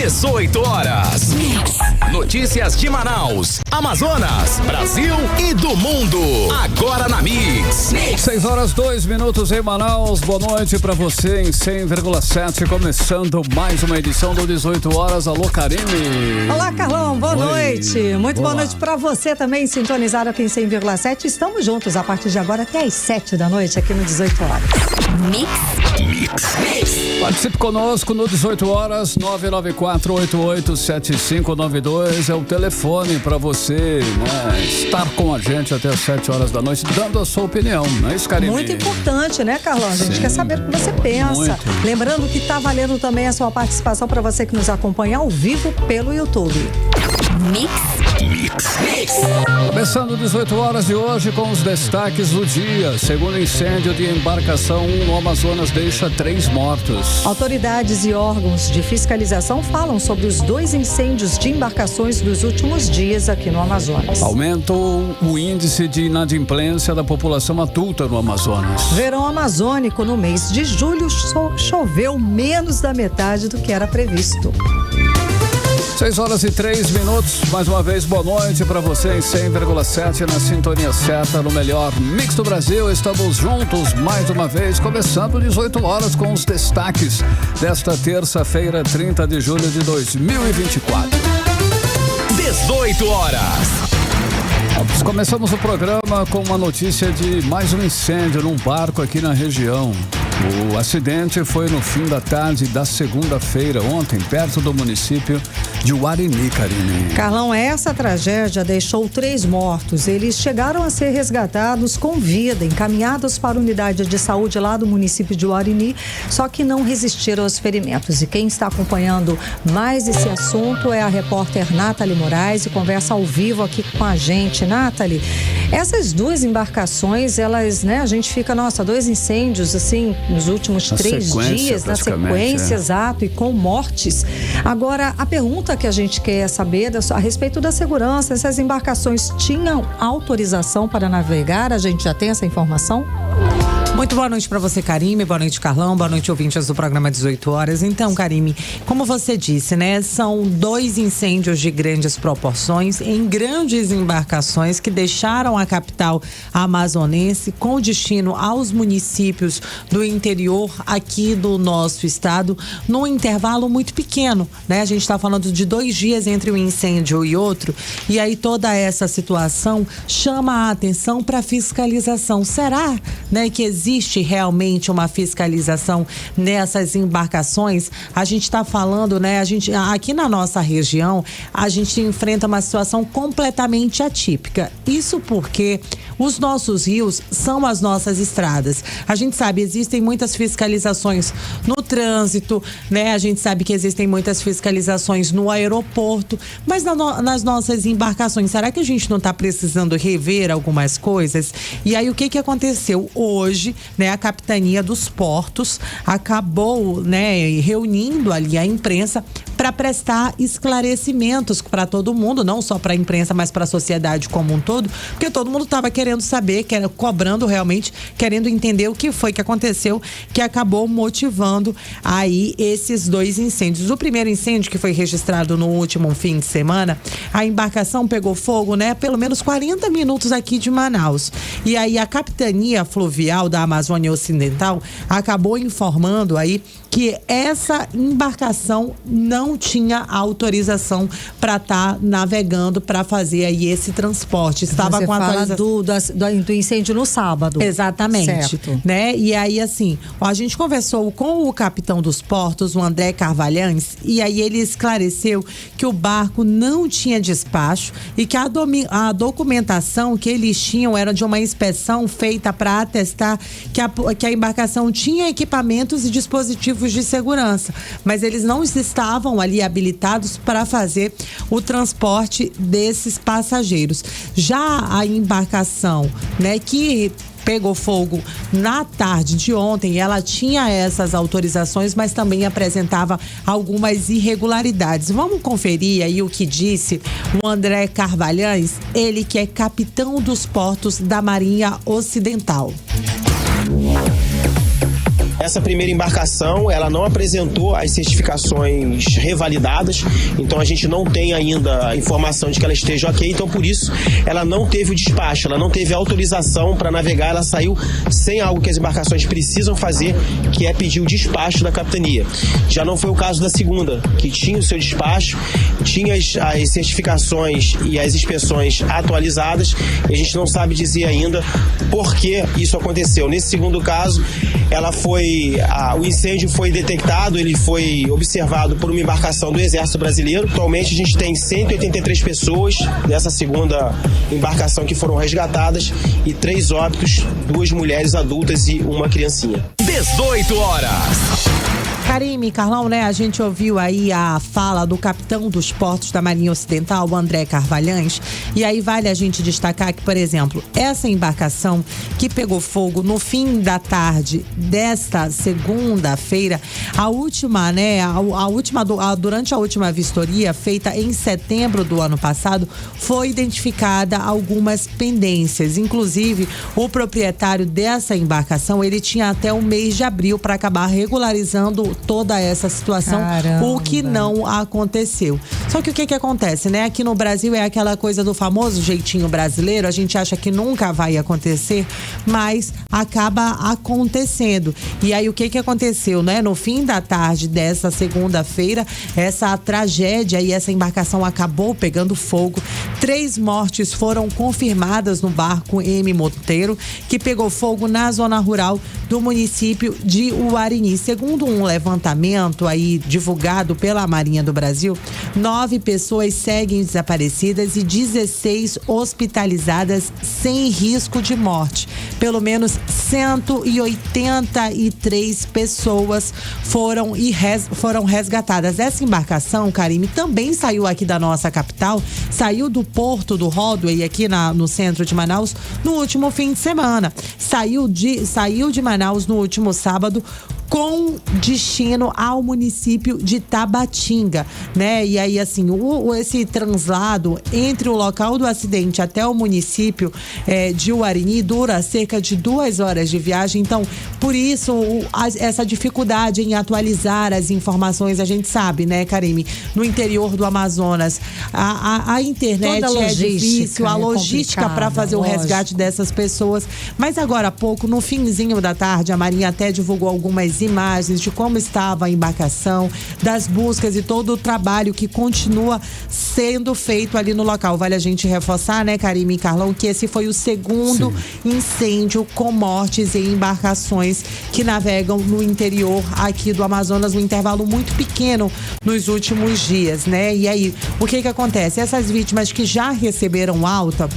18 horas. Notícias de Manaus, Amazonas, Brasil e do mundo. Agora na Mix. 6 horas 2 minutos em Manaus. Boa noite pra você em 100,7. Começando mais uma edição do 18 horas. Alô, Karine. Olá, Carlão. Boa noite. Muito boa noite pra você também, sintonizado aqui em 100,7. Estamos juntos a partir de agora até às 7 da noite aqui no 18 horas. Mix. Participe conosco no 18 horas. 994887592 é o telefone para você, né, estar com a gente até às 7 horas da noite, dando a sua opinião, não é isso, Karine? Muito importante, né, Carlão? A gente quer saber o que você pensa. Muito. Lembrando que tá valendo também a sua participação para você que nos acompanha ao vivo pelo YouTube. Mix. Começando 18 horas de hoje com os destaques do dia. Segundo incêndio de embarcação no Amazonas deixa 3 mortos. Autoridades e órgãos de fiscalização falam sobre os 2 incêndios de embarcações dos últimos dias aqui no Amazonas. Aumentou o índice de inadimplência da população adulta no Amazonas. Verão amazônico no mês de julho choveu menos da metade do que era previsto. 6 horas e 3 minutos, mais uma vez boa noite para você em 100,7 na sintonia certa, no melhor Mix do Brasil. Estamos juntos mais uma vez, começando 18 horas com os destaques desta terça-feira, 30 de julho de 2024. 18 horas. Começamos o programa com uma notícia de mais um incêndio num barco aqui na região. O acidente foi no fim da tarde da segunda-feira, ontem, perto do município de Uarini, Karine. Carlão, essa tragédia deixou 3 mortos. Eles chegaram a ser resgatados com vida, encaminhados para a unidade de saúde lá do município de Uarini, só que não resistiram aos ferimentos. E quem está acompanhando mais esse assunto é a repórter Nathalie Moraes e conversa ao vivo aqui com a gente. Nathalie, essas 2 embarcações, elas, né, a gente fica, 2 incêndios, assim, nos últimos 3 dias, na sequência, exato, e com mortes. Agora, a pergunta que a gente quer saber a respeito da segurança, essas embarcações tinham autorização para navegar? A gente já tem essa informação? Muito boa noite para você, Karime, boa noite, Carlão, boa noite, ouvintes do programa 18 horas. Então, Karime, como você disse, né, são 2 incêndios de grandes proporções em grandes embarcações que deixaram a capital amazonense com destino aos municípios do interior aqui do nosso estado, num intervalo muito pequeno, né? A gente está falando de 2 dias entre um incêndio e outro, e aí toda essa situação chama a atenção para fiscalização. Será, né, que existe realmente uma fiscalização nessas embarcações? A gente está falando, né? Aqui na nossa região, a gente enfrenta uma situação completamente atípica. Isso porque os nossos rios são as nossas estradas. A gente sabe, existem muitas fiscalizações no trânsito, né? A gente sabe que existem muitas fiscalizações no aeroporto, mas nas nossas embarcações, será que a gente não está precisando rever algumas coisas? E aí, o que aconteceu hoje, né? A Capitania dos Portos acabou, né, reunindo ali a imprensa para prestar esclarecimentos para todo mundo, não só para a imprensa, mas para a sociedade como um todo, porque todo mundo estava querendo saber, cobrando realmente, querendo entender o que foi que aconteceu, que acabou motivando aí esses 2 incêndios. O primeiro incêndio, que foi registrado no último fim de semana, a embarcação pegou fogo, né, pelo menos 40 minutos aqui de Manaus. E aí a Capitania Fluvial da Amazônia Ocidental acabou informando aí que essa embarcação não tinha autorização para estar navegando, para fazer aí esse transporte. Estava Você com fala do incêndio no sábado. Exatamente. Certo. Né? E aí, assim, a gente conversou com o capitão dos portos, o André Carvalhães, e aí ele esclareceu que o barco não tinha despacho e que a documentação que eles tinham era de uma inspeção feita para atestar que a embarcação tinha equipamentos e dispositivos de segurança, mas eles não estavam ali habilitados para fazer o transporte desses passageiros. Já a embarcação, né, que pegou fogo na tarde de ontem, ela tinha essas autorizações, mas também apresentava algumas irregularidades. Vamos conferir aí o que disse o André Carvalhães, ele que é capitão dos portos da Marinha Ocidental. Essa primeira embarcação, ela não apresentou as certificações revalidadas, então a gente não tem ainda a informação de que ela esteja ok, então por isso ela não teve o despacho, ela não teve autorização para navegar, ela saiu sem algo que as embarcações precisam fazer, que é pedir o despacho da capitania. Já não foi o caso da segunda, que tinha o seu despacho, tinha as certificações e as inspeções atualizadas, e a gente não sabe dizer ainda por que isso aconteceu. Nesse segundo caso, o incêndio foi detectado, ele foi observado por uma embarcação do Exército Brasileiro. Atualmente a gente tem 183 pessoas dessa segunda embarcação que foram resgatadas e 3 óbitos, 2 mulheres adultas e uma criancinha. 18 horas. Karime, Carlão, né? A gente ouviu aí a fala do capitão dos portos da Marinha Ocidental, o André Carvalhães. E aí vale a gente destacar que, por exemplo, essa embarcação que pegou fogo no fim da tarde desta segunda-feira, durante a última vistoria feita em setembro do ano passado, foi identificada algumas pendências. Inclusive, o proprietário dessa embarcação, ele tinha até o mês de abril para acabar regularizando toda essa situação. Caramba. O que não aconteceu. Só que o que acontece, né? Aqui no Brasil é aquela coisa do famoso jeitinho brasileiro, a gente acha que nunca vai acontecer, mas acaba acontecendo. E aí o que aconteceu, né? No fim da tarde dessa segunda-feira, essa tragédia e essa embarcação acabou pegando fogo. 3 mortes foram confirmadas no barco M. Monteiro, que pegou fogo na zona rural do município de Uarini. Segundo um levantamento aí divulgado pela Marinha do Brasil, 9 pessoas seguem desaparecidas e 16 hospitalizadas sem risco de morte. Pelo menos 183 pessoas foram resgatadas. Essa embarcação, Karime, também saiu aqui da nossa capital, saiu do Porto do Rodway, aqui no centro de Manaus, no último fim de semana. Saiu de Manaus no último sábado, com destino ao município de Tabatinga, né? E aí, assim, esse translado entre o local do acidente até o município de Uarini dura cerca de 2 horas de viagem. Então, por isso, essa dificuldade em atualizar as informações, a gente sabe, né, Karime? No interior do Amazonas, a internet é difícil, a logística para fazer o resgate dessas pessoas. Mas agora há pouco, no finzinho da tarde, a Marinha até divulgou algumas imagens de como estava a embarcação, das buscas e todo o trabalho que continua sendo feito ali no local. Vale a gente reforçar, né, Karime e Carlão, que esse foi o segundo incêndio com mortes em embarcações que navegam no interior aqui do Amazonas, um intervalo muito pequeno nos últimos dias, né? E aí, o que acontece? Essas vítimas que já receberam alta,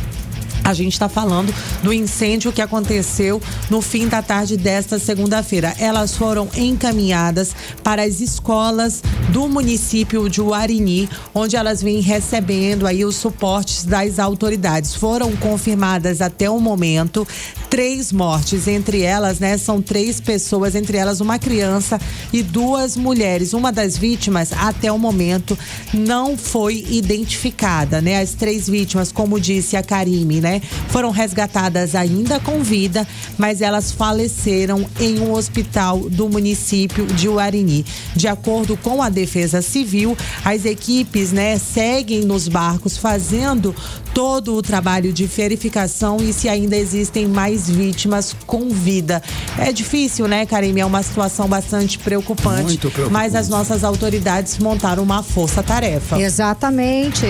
a gente está falando do incêndio que aconteceu no fim da tarde desta segunda-feira. Elas foram encaminhadas para as escolas do município de Uarini, onde elas vêm recebendo aí os suportes das autoridades. Foram confirmadas até o momento 3 mortes, entre elas, né, são 3 pessoas, entre elas uma criança e 2 mulheres. Uma das vítimas, até o momento, não foi identificada, né? As 3 vítimas, como disse a Karime, né, foram resgatadas ainda com vida, mas elas faleceram em um hospital do município de Uarini. De acordo com a Defesa Civil, as equipes, né, seguem nos barcos fazendo todo o trabalho de verificação e se ainda existem mais vítimas com vida. É difícil, né, Karime? É uma situação bastante preocupante. Muito preocupante. Mas as nossas autoridades montaram uma força-tarefa. Exatamente,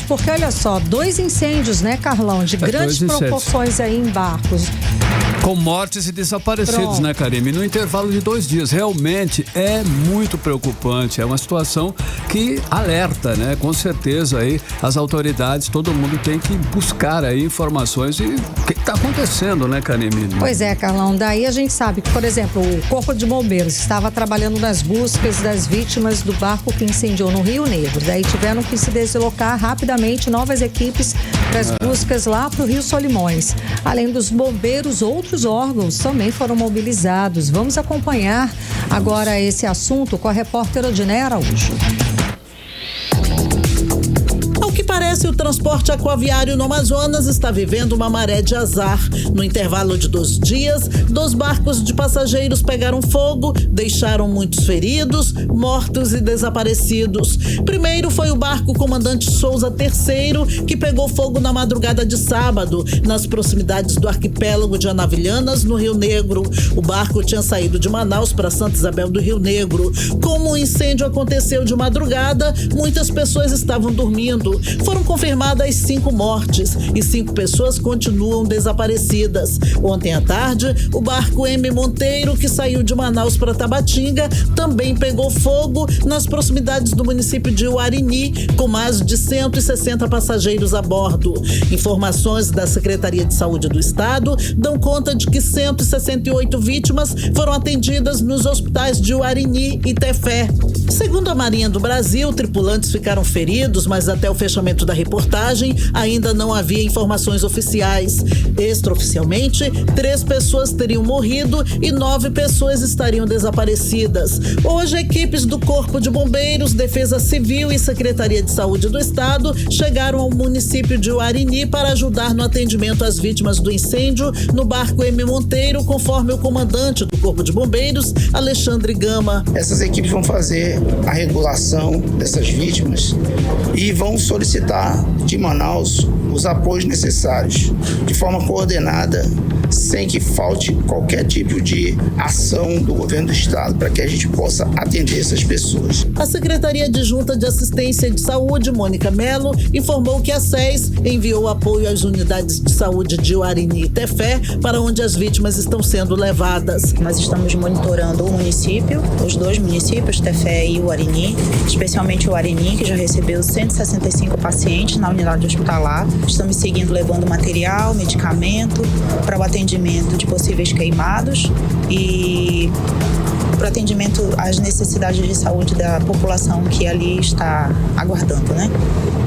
porque olha só, 2 incêndios, né, Carlão, de grandes proporções aí em barcos. Com mortes e desaparecidos, né, Karime? No intervalo de 2 dias. Realmente é muito preocupante. É uma situação que alerta, né? Com certeza aí as autoridades, todo mundo tem que buscar aí informações e o que está acontecendo, né, Karime? Pois é, Carlão. Daí a gente sabe que, por exemplo, o Corpo de Bombeiros estava trabalhando nas buscas das vítimas do barco que incendiou no Rio Negro. Daí tiveram que se deslocar rapidamente novas equipes para as buscas lá para o Rio Solimões. Além dos bombeiros, outros órgãos também foram mobilizados. Vamos acompanhar agora esse assunto com a repórter Odiné Araújo. Ao que parece, acontece? O transporte aquaviário no Amazonas está vivendo uma maré de azar. No intervalo de 2 dias, 2 barcos de passageiros pegaram fogo, deixaram muitos feridos, mortos e desaparecidos. Primeiro foi o barco Comandante Souza III, que pegou fogo na madrugada de sábado, nas proximidades do arquipélago de Anavilhanas, no Rio Negro. O barco tinha saído de Manaus para Santa Isabel do Rio Negro. Como o incêndio aconteceu de madrugada, muitas pessoas estavam dormindo. Foram confirmadas 5 mortes e 5 pessoas continuam desaparecidas. Ontem à tarde, o barco M. Monteiro, que saiu de Manaus para Tabatinga, também pegou fogo nas proximidades do município de Uarini, com mais de 160 passageiros a bordo. Informações da Secretaria de Saúde do Estado dão conta de que 168 vítimas foram atendidas nos hospitais de Uarini e Tefé. Segundo a Marinha do Brasil, tripulantes ficaram feridos, mas até o fechamento da reportagem ainda não havia informações oficiais. Extraoficialmente, 3 pessoas teriam morrido e 9 pessoas estariam desaparecidas. Hoje, equipes do Corpo de Bombeiros, Defesa Civil e Secretaria de Saúde do Estado chegaram ao município de Uarini para ajudar no atendimento às vítimas do incêndio no barco M. Monteiro, conforme o comandante do Corpo de Bombeiros, Alexandre Gama. Essas equipes vão fazer a regulação dessas vítimas e vão solicitar de Manaus os apoios necessários de forma coordenada, sem que falte qualquer tipo de ação do governo do estado para que a gente possa atender essas pessoas. A Secretaria Adjunta de Assistência de Saúde, Mônica Melo, informou que a SES enviou apoio às unidades de saúde de Uarini e Tefé, para onde as vítimas estão sendo levadas. Nós estamos monitorando o município, os 2 municípios, Tefé e Uarini, especialmente o Uarini, que já recebeu 165 pacientes na unidade hospitalar. Estamos seguindo levando material, medicamento para o atendimento de possíveis queimados e para o atendimento às necessidades de saúde da população que ali está aguardando, né?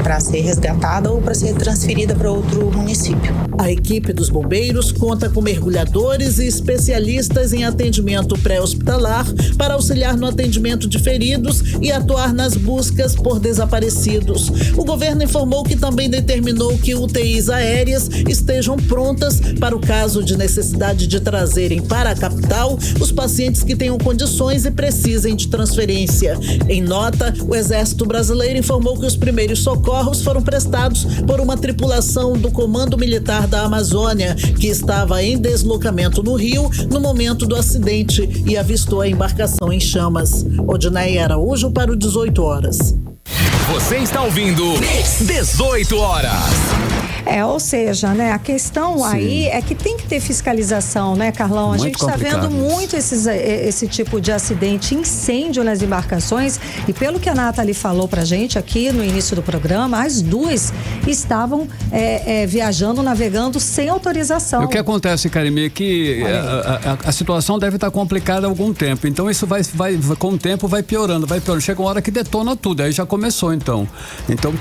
Para ser resgatada ou para ser transferida para outro município. A equipe dos bombeiros conta com mergulhadores e especialistas em atendimento pré-hospitalar para auxiliar no atendimento de feridos e atuar nas buscas por desaparecidos. O governo informou que também determinou que UTIs aéreas estejam prontas para o caso de necessidade de trazerem para a capital os pacientes que tenham condições e precisem de transferência. Em nota, o Exército Brasileiro informou que os primeiros socorros foram prestados por uma tripulação do Comando Militar da Amazônia, que estava em deslocamento no Rio no momento do acidente e avistou a embarcação em chamas. Odinei Araújo para o 18 horas. Você está ouvindo 18 horas. Ou seja, né, a questão aí é que tem que ter fiscalização, né, Carlão? A gente está vendo muito esse tipo de acidente, incêndio nas embarcações, e pelo que a Nathalie falou pra gente aqui no início do programa, as 2 estavam viajando, navegando sem autorização. O que acontece, Karime, é que a situação deve estar complicada há algum tempo, então isso vai com o tempo vai piorando. Chega uma hora que detona tudo, aí já começou então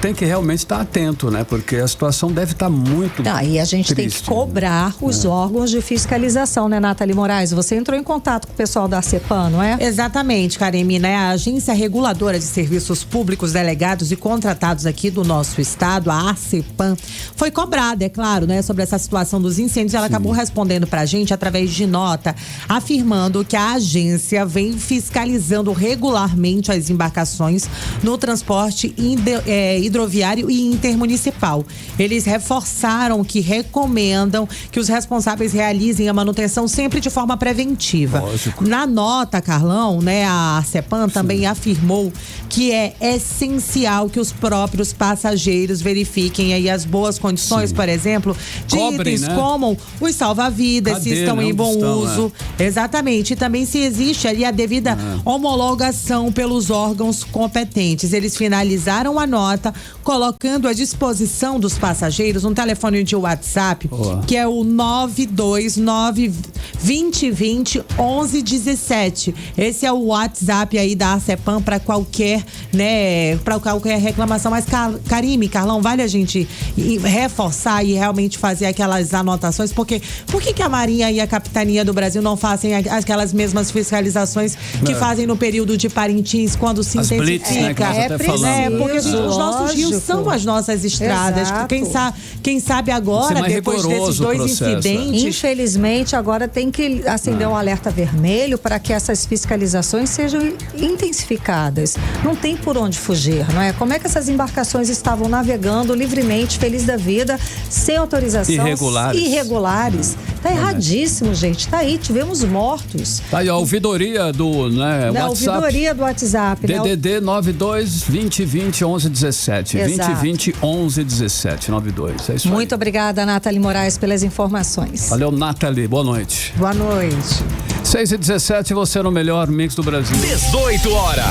tem que realmente estar atento, né, porque a situação deve estar muito e a gente triste, tem que cobrar os órgãos de fiscalização, né, Nathalie Moraes? Você entrou em contato com o pessoal da ACEPAN, não é? Exatamente, Karime, né? A Agência Reguladora de Serviços Públicos Delegados e Contratados aqui do nosso estado, a ACEPAN, foi cobrada, é claro, né, sobre essa situação dos incêndios. Ela acabou respondendo pra gente através de nota, afirmando que a agência vem fiscalizando regularmente as embarcações no transporte hidroviário e intermunicipal. Eles reforçaram que recomendam que os responsáveis realizem a manutenção sempre de forma preventiva. Lógico. Na nota, Carlão, né, a ACEPAN também afirmou que é essencial que os próprios passageiros verifiquem aí as boas condições, por exemplo, de itens, né, como os salva-vidas, se estão em bom uso. Exatamente. E também se existe ali a devida homologação pelos órgãos competentes. Eles finalizaram a nota colocando à disposição dos passageiros parceiros, um telefone de WhatsApp, que é o 929-2020-1117. Esse é o WhatsApp aí da ACEPAM para qualquer, né, para qualquer reclamação. Mas, Karime, Carlão, vale a gente reforçar e realmente fazer aquelas anotações, porque por que a Marinha e a Capitania do Brasil não fazem aquelas mesmas fiscalizações que fazem no período de Parintins, quando se as intensifica? Blitz, né, Porque os nossos rios são as nossas estradas. Quem sabe agora, depois desses dois incidentes... Infelizmente, agora tem que acender um alerta vermelho para que essas fiscalizações sejam intensificadas. Não tem por onde fugir, não é? Como é que essas embarcações estavam navegando livremente, feliz da vida, sem autorização? Irregulares. Tá erradíssimo, gente. Tá aí, tivemos mortos. Tá aí a ouvidoria do, né, WhatsApp. Ouvidoria do WhatsApp. DDD 92-2020-1117. 2020-1117, 92. É isso aí. Muito obrigada, Nathalie Moraes, pelas informações. Valeu, Nathalie. Boa noite. Boa noite. 6h17, você no melhor mix do Brasil. 18 horas.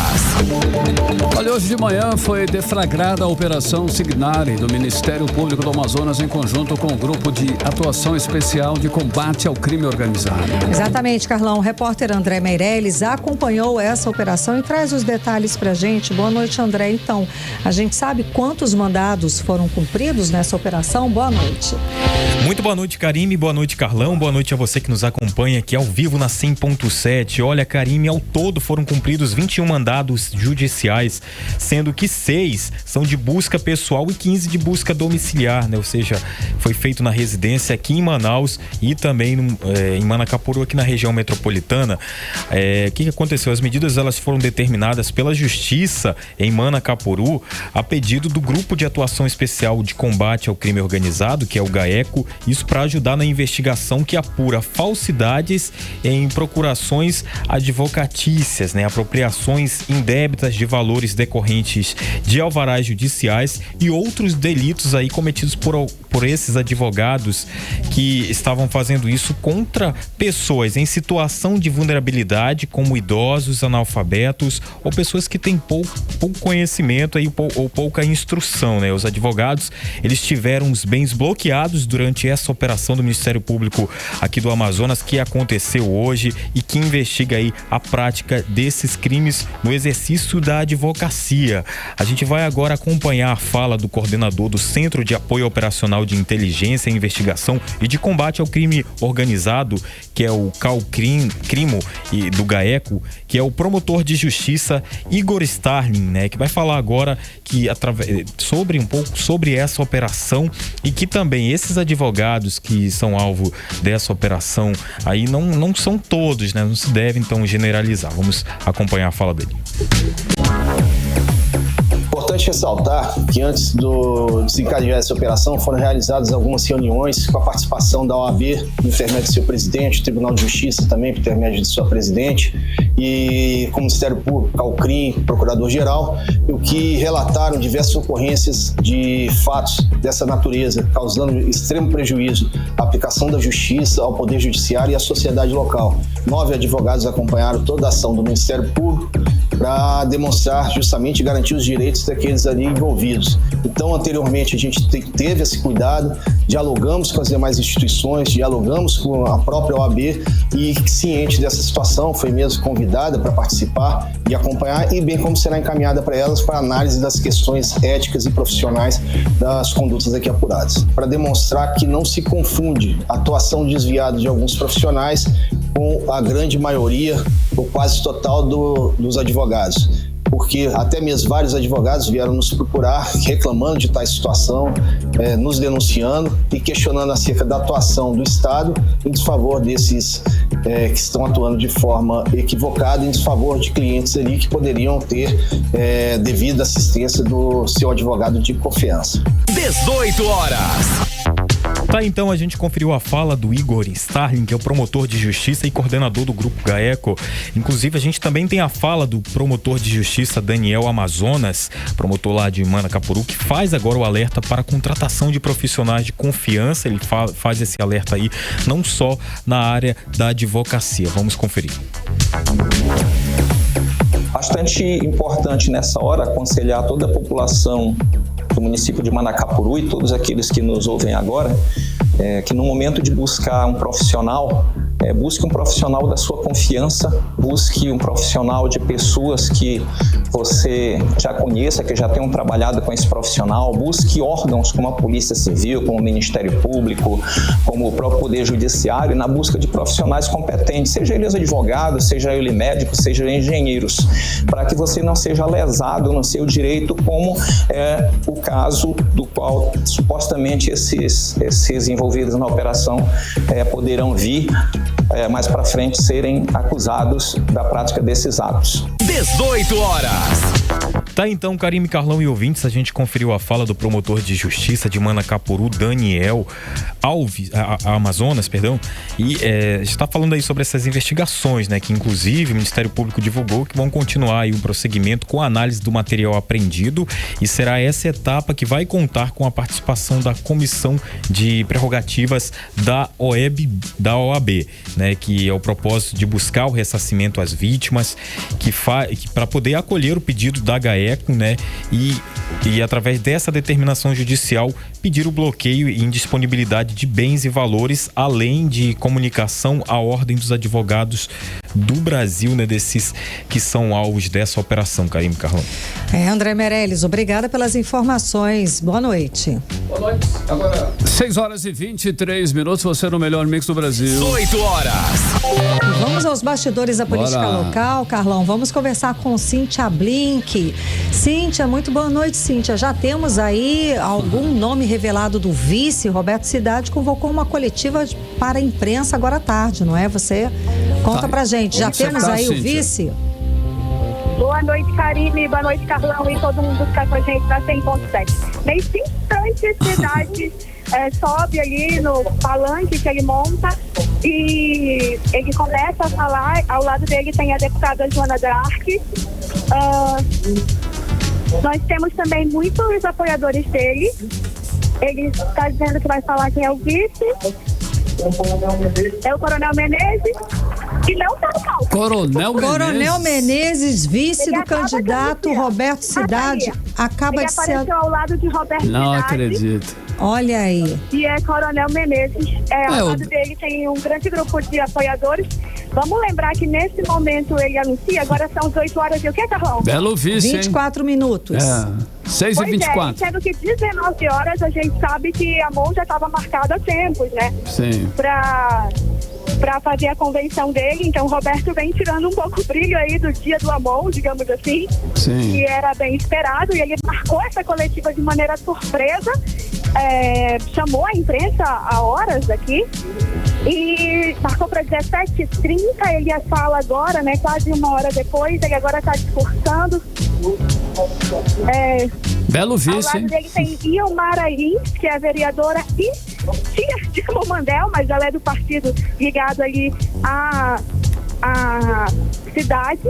Olha, hoje de manhã foi deflagrada a Operação Signare do Ministério Público do Amazonas em conjunto com o Grupo de Atuação Especial de Combate ao Crime Organizado. Exatamente, Carlão. O repórter André Meirelles acompanhou essa operação e traz os detalhes pra gente. Boa noite, André. Então, a gente sabe quantos mandados foram cumpridos nessa operação? Boa noite. Muito boa noite, Karime. Boa noite, Carlão. Boa noite a você que nos acompanha aqui ao vivo na 100.7. Olha, Karime, ao todo foram cumpridos 21 mandados judiciais, sendo que 6 são de busca pessoal e 15 de busca domiciliar, né? Ou seja, foi feito na residência aqui em Manaus e também em Manacapuru, aqui na região metropolitana. O que aconteceu? As medidas elas foram determinadas pela Justiça em Manacapuru a pedido do Grupo de Atuação Especial de Combate ao Crime Organizado, que é o GAECO, isso para ajudar na investigação que apura falsidades em procurações advocatícias, né? Apropriações indébitas de valores decorrentes de alvarás judiciais e outros delitos aí cometidos por esses advogados que estavam fazendo isso contra pessoas em situação de vulnerabilidade, como idosos, analfabetos ou pessoas que têm pouco conhecimento aí, ou pouca instrução, né? Os advogados, eles tiveram os bens bloqueados durante essa operação do Ministério Público aqui do Amazonas, que aconteceu hoje e que investiga aí a prática desses crimes no exercício da advocacia. A gente vai agora acompanhar a fala do coordenador do Centro de Apoio Operacional de Inteligência, Investigação e de Combate ao Crime Organizado, que é o CAUCRIMO, e do GAECO, que é o promotor de justiça Igor Starling, né, que vai falar agora um pouco sobre essa operação e que também esses advogados que são alvo dessa operação aí não são todos, né? Não se deve então generalizar. Vamos acompanhar a fala dele. Importante ressaltar que antes do desencadear essa operação foram realizadas algumas reuniões com a participação da OAB, por intermédio de seu presidente, o Tribunal de Justiça também, por intermédio de sua presidente, e com o Ministério Público, CAUCRIM, Procurador-Geral, o que relataram diversas ocorrências de fatos dessa natureza, causando extremo prejuízo à aplicação da justiça, ao Poder Judiciário e à sociedade local. 9 advogados acompanharam toda a ação do Ministério Público para demonstrar justamente e garantir os direitos daqueles ali envolvidos. Então, anteriormente, a gente teve esse cuidado, dialogamos com as demais instituições, dialogamos com a própria OAB e, ciente dessa situação, foi mesmo convidada para participar e acompanhar, e bem como será encaminhada para elas para análise das questões éticas e profissionais das condutas aqui apuradas, para demonstrar que não se confunde a atuação desviada de alguns profissionais com a grande maioria, ou quase total, dos advogados. Porque até mesmo vários advogados vieram nos procurar reclamando de tal situação, nos denunciando e questionando acerca da atuação do Estado em desfavor desses que estão atuando de forma equivocada, em desfavor de clientes ali que poderiam ter devida assistência do seu advogado de confiança. 18 horas. Tá, então a gente conferiu a fala do Igor Starling, que é o promotor de justiça e coordenador do Grupo GAECO. Inclusive, a gente também tem a fala do promotor de justiça Daniel Amazonas, promotor lá de Manacapuru, que faz agora o alerta para a contratação de profissionais de confiança. Ele faz esse alerta aí, não só na área da advocacia. Vamos conferir. Bastante importante nessa hora aconselhar toda a população do município de Manacapuru e todos aqueles que nos ouvem agora, que no momento de buscar um profissional, busque um profissional da sua confiança, busque um profissional de pessoas que você já conheça, que já tenham trabalhado com esse profissional, busque órgãos como a Polícia Civil, como o Ministério Público, como o próprio Poder Judiciário, na busca de profissionais competentes, seja eles advogados, seja ele médico, seja engenheiros, para que você não seja lesado no seu direito, como é o caso do qual supostamente esses envolvidos na operação poderão vir mais para frente serem acusados da prática desses atos. 18 horas. Tá, então, Karime, Carlão e ouvintes, a gente conferiu a fala do promotor de justiça de Manacapuru, Daniel Alves, Amazonas, perdão, e está falando aí sobre essas investigações, né, que inclusive o Ministério Público divulgou que vão continuar aí um prosseguimento com a análise do material apreendido, e será essa etapa que vai contar com a participação da Comissão de Prerrogativas da OAB, né, que é o propósito de buscar o ressarcimento às vítimas, que para poder acolher o pedido da GAECO, né, e através dessa determinação judicial pedir o bloqueio e indisponibilidade de bens e valores, além de comunicação à Ordem dos Advogados do Brasil, né, desses que são alvos dessa operação, Karime, Carlão. André Meirelles, obrigada pelas informações. Boa noite. Boa noite. Agora, 6 horas e 23 minutos, você no melhor mix do Brasil. 8 horas. Vamos aos bastidores da política local, Carlão. Vamos conversar com Cíntia Blink. Cíntia, muito boa noite, Cíntia. Já temos aí algum nome revelado do vice? Roberto Cidade convocou uma coletiva para a imprensa agora à tarde, não é? Você conta pra gente. Já temos aí o vice? Boa noite, Karime. Boa noite, Carlão e todo mundo que está com a gente na 100.7. Nesse instante, Cidade sobe ali no palanque que ele monta e ele começa a falar. Ao lado dele tem a deputada Joana Dark. Nós temos também muitos apoiadores dele. Ele está dizendo que vai falar quem é o vice. É o Coronel Menezes. E não tá no palco. Coronel Menezes, vice do candidato Roberto Cidade. Acaba de ser. Apareceu ao lado de Roberto Cidade. Não acredito. Olha aí. E é Coronel Menezes. Ao lado dele tem um grande grupo de apoiadores. Vamos lembrar que nesse momento ele anuncia, agora são 8 horas e o que, Carlão? Belo vice, 24 minutos. 6h24. Sendo que 19 horas a gente sabe que a MON já estava marcada há tempos, né? Sim. Para fazer a convenção dele. Então o Roberto vem tirando um pouco o brilho aí do dia do Amon, digamos assim. Sim. Que era bem esperado, e ele marcou essa coletiva de maneira surpresa, chamou a imprensa a horas aqui e marcou para 17h30. Ele fala agora, né, quase uma hora depois. Ele agora está discursando. Belo vice. Ao lado dele tem Iomara Lins, que é a vereadora e tia de Comandel, mas ela é do partido ligado ali à cidade.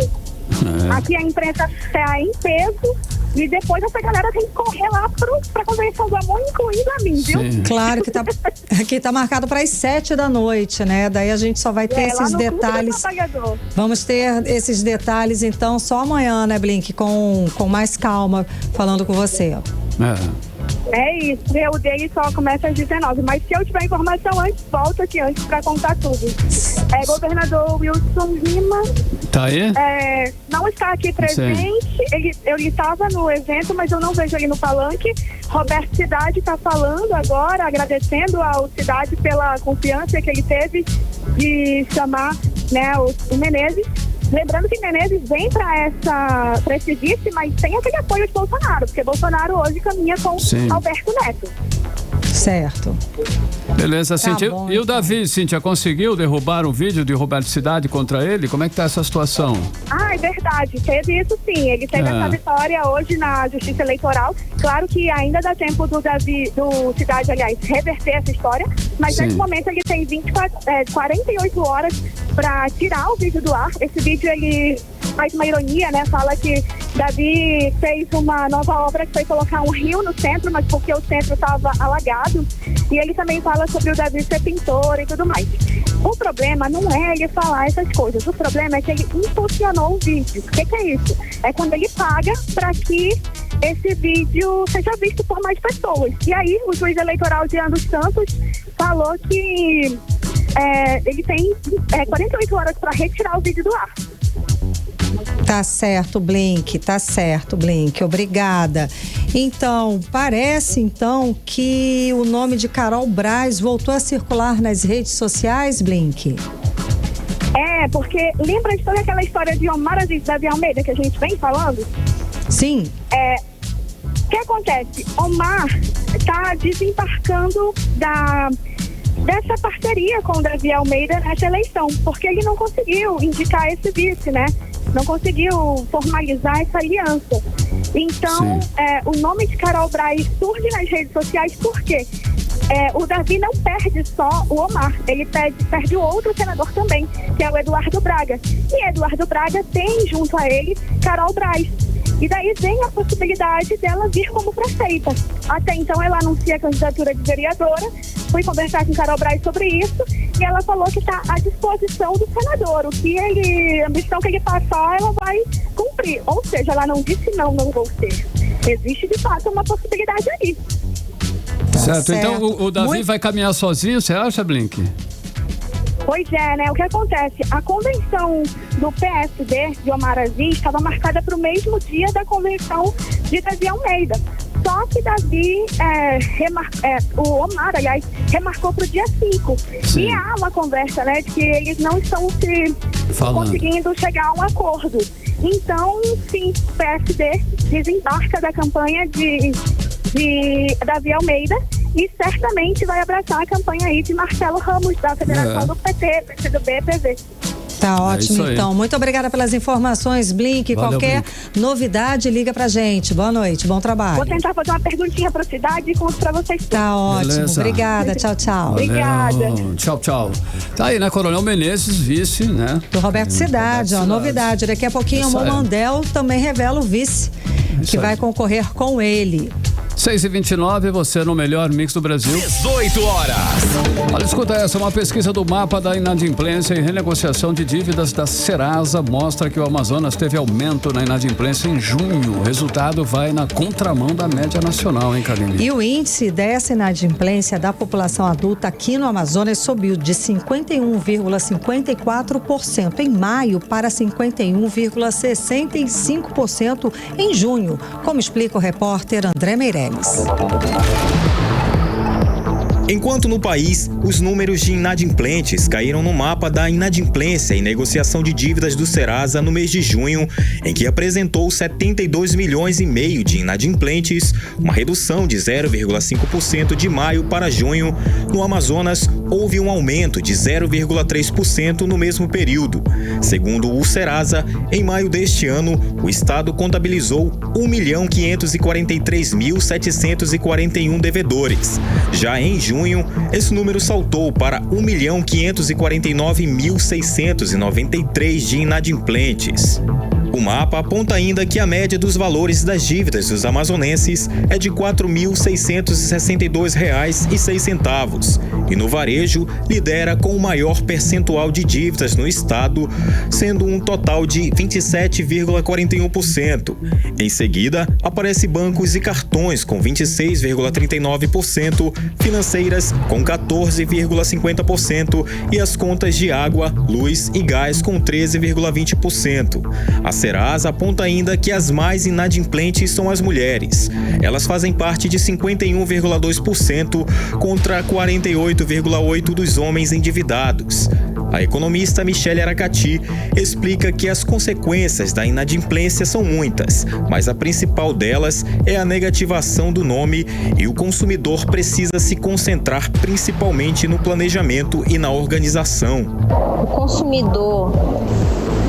Aqui a imprensa está em peso. E depois essa galera tem que correr lá para a convenção do Amor, incluindo a mim, viu? Sim. Claro que tá marcado para as 7 da noite, né? Daí a gente só vai ter esses detalhes. Vamos ter esses detalhes, então, só amanhã, né, Blink? Com mais calma, falando com você. É isso, o dele só começa às 19, mas se eu tiver informação antes, volto aqui antes para contar tudo. Governador Wilson Lima tá aí? Não está aqui presente. Ele estava no evento, mas eu não vejo ele no palanque. Roberto Cidade está falando agora, agradecendo ao Cidade pela confiança que ele teve de chamar, né, o Menezes. Lembrando que Menezes vem para esse vice, mas tem aquele apoio de Bolsonaro, porque Bolsonaro hoje caminha com Alberto Neto. Certo. Beleza, Cíntia. Bom, e o Davi, Cíntia, conseguiu derrubar um vídeo de Roberto Cidade contra ele? Como é que tá essa situação? É verdade. Teve isso sim. Ele teve essa vitória hoje na Justiça Eleitoral. Claro que ainda dá tempo do Cidade, aliás, reverter essa história, mas nesse momento ele tem 48 horas para tirar o vídeo do ar. Esse vídeo, ele faz uma ironia, né? Fala que Davi fez uma nova obra que foi colocar um rio no centro, mas porque o centro estava alagado. E ele também fala sobre o Davi ser pintor e tudo mais. O problema não é ele falar essas coisas. O problema é que ele impulsionou o vídeo. O que é isso? É quando ele paga para que esse vídeo seja visto por mais pessoas. E aí, o juiz eleitoral Jean dos Santos falou que ele tem 48 horas para retirar o vídeo do ar. Tá certo, Blink, obrigada. Então, parece então que o nome de Carol Braz voltou a circular nas redes sociais, Blink? Porque lembra de toda aquela história de Omar Aziz e Davi Almeida que a gente vem falando? Sim. O que acontece? Omar está desembarcando dessa parceria com o Davi Almeida nessa eleição, porque ele não conseguiu indicar esse vice, né? Não conseguiu formalizar essa aliança. Então, o nome de Carol Braz surge nas redes sociais porque o Davi não perde só o Omar, ele perde o outro senador também, que é o Eduardo Braga. E Eduardo Braga tem junto a ele Carol Braz. E daí vem a possibilidade dela vir como prefeita. Até então ela anuncia a candidatura de vereadora. Fui conversar com Carol Braz sobre isso e ela falou que está à disposição do senador. A missão que ele passar, ela vai cumprir. Ou seja, ela não disse não vou ser. Existe de fato uma possibilidade aí. Certo. Então o Davi vai caminhar sozinho, você acha, Blink? Pois é, né? O que acontece? A convenção do PSD de Omar Aziz estava marcada para o mesmo dia da convenção de Davi Almeida. Só que Davi, o Omar, aliás, remarcou para o dia 5. Sim. E há uma conversa, né, de que eles não estão conseguindo chegar a um acordo. Então, sim, o PSD desembarca da campanha de Davi Almeida e certamente vai abraçar a campanha aí de Marcelo Ramos, da Federação do PT, PCdoB, PV. Tá ótimo, então. Muito obrigada pelas informações, Blink. Valeu, qualquer Blink. Novidade, liga pra gente. Boa noite, bom trabalho. Vou tentar fazer uma perguntinha pra cidade e conto pra vocês tudo. Tá ótimo. Beleza. Obrigada. Tchau, tchau. Obrigada. Tchau. Tá aí, né? Coronel Menezes, vice, né? Do Roberto Cidade, novidade. Daqui a pouquinho o Momandel também revela o vice que vai concorrer com ele. 6h29, você no melhor mix do Brasil. 18 horas. Olha, escuta essa, uma pesquisa do mapa da inadimplência e renegociação de dívidas da Serasa mostra que o Amazonas teve aumento na inadimplência em junho. O resultado vai na contramão da média nacional, hein, Karine? E o índice dessa inadimplência da população adulta aqui no Amazonas subiu de 51,54% em maio para 51,65% em junho, como explica o repórter André Meirelles. Enquanto no país, os números de inadimplentes caíram no mapa da inadimplência e negociação de dívidas do Serasa no mês de junho, em que apresentou 72 milhões e meio de inadimplentes, uma redução de 0,5% de maio para junho. No Amazonas, houve um aumento de 0,3% no mesmo período. Segundo o Serasa, em maio deste ano, o estado contabilizou 1.543.741 devedores. Já em junho, esse número saltou para 1.549.693 de inadimplentes. O mapa aponta ainda que a média dos valores das dívidas dos amazonenses é de R$ 4.662,06 e no varejo lidera com o maior percentual de dívidas no estado, sendo um total de 27,41%. Em seguida, aparece bancos e cartões com 26,39%, financeiras com 14,50% e as contas de água, luz e gás com 13,20%. A Serasa aponta ainda que as mais inadimplentes são as mulheres. Elas fazem parte de 51,2% contra 48,8% dos homens endividados. A economista Michele Aracati explica que as consequências da inadimplência são muitas, mas a principal delas é a negativação do nome e o consumidor precisa se concentrar principalmente no planejamento e na organização. O consumidor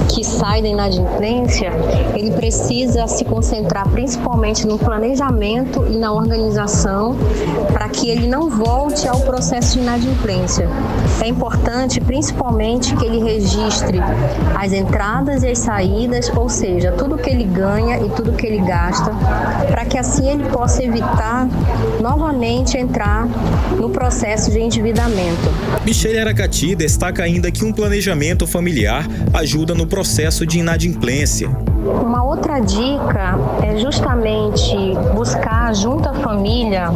que sai da inadimplência, ele precisa se concentrar principalmente no planejamento e na organização para que ele não volte ao processo de inadimplência. É importante, principalmente, que ele registre as entradas e as saídas, ou seja, tudo que ele ganha e tudo que ele gasta, para que assim ele possa evitar novamente entrar no processo de endividamento. Michele Aracati destaca ainda que um planejamento familiar ajuda no processo de inadimplência. Uma outra dica é justamente buscar junto à família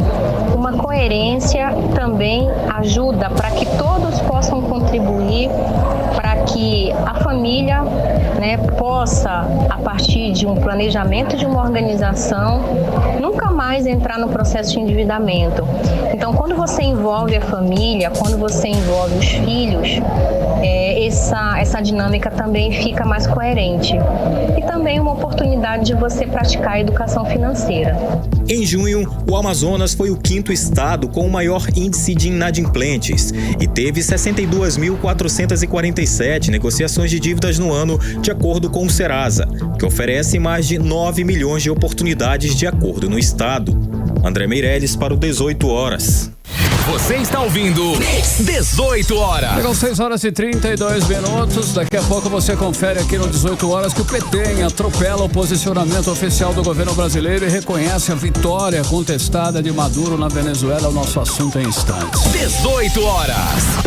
uma coerência, também ajuda para que todos possam contribuir para que a família, né, possa, a partir de um planejamento de uma organização, nunca mais entrar no processo de endividamento. Então, quando você envolve a família, quando você envolve os filhos, essa dinâmica também fica mais coerente. E também uma oportunidade de você praticar a educação financeira. Em junho, o Amazonas foi o 5º estado com o maior índice de inadimplentes e teve 62.447 negociações de dívidas no ano, de acordo com o Serasa, que oferece mais de 9 milhões de oportunidades de acordo no estado. André Meirelles para o 18 Horas. Você está ouvindo 18 Horas. Chegam 6h32. Daqui a pouco você confere aqui no 18 Horas que o PT atropela o posicionamento oficial do governo brasileiro e reconhece a vitória contestada de Maduro na Venezuela. O nosso assunto em instantes. 18 Horas.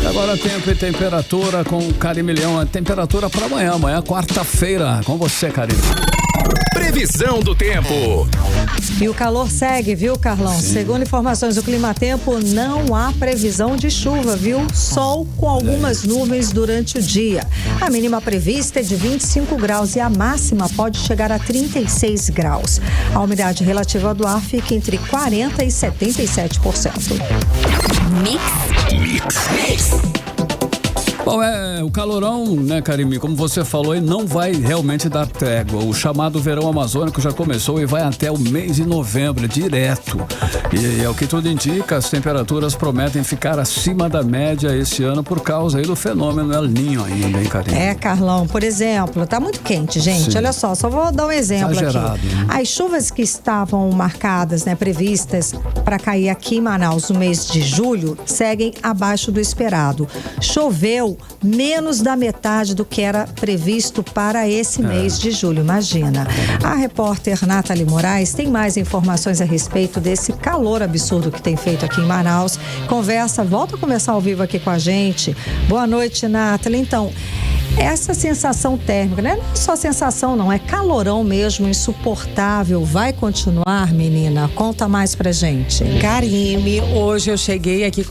Agora tempo e temperatura com Karime Leão. A temperatura para amanhã, quarta-feira. Com você, Karime. Previsão do tempo. E o calor segue, viu, Carlão? Sim. Segundo informações do Climatempo, não há previsão de chuva, viu? Sol com algumas nuvens durante o dia. A mínima prevista é de 25 graus e a máxima pode chegar a 36 graus. A umidade relativa do ar fica entre 40% e 77%. Mix. Bom, o calorão, né, Karime, como você falou, ele não vai realmente dar trégua. O chamado verão amazônico já começou e vai até o mês de novembro, direto. E é o que tudo indica, as temperaturas prometem ficar acima da média esse ano por causa aí do fenômeno El Niño ainda, hein, Karime? Carlão, por exemplo, tá muito quente, gente. Sim. Olha só vou dar um exemplo. Exagerado, aqui. Né? As chuvas que estavam marcadas, né, previstas para cair aqui em Manaus no mês de julho, seguem abaixo do esperado. Choveu menos da metade do que era previsto para esse mês de julho, imagina. A repórter Nathalie Moraes tem mais informações a respeito desse calor absurdo que tem feito aqui em Manaus. Volta a conversar ao vivo aqui com a gente. Boa noite, Nathalie. Então, essa sensação térmica, né? Não é só sensação, não, é calorão mesmo, insuportável. Vai continuar, menina? Conta mais pra gente. Karime, hoje eu cheguei aqui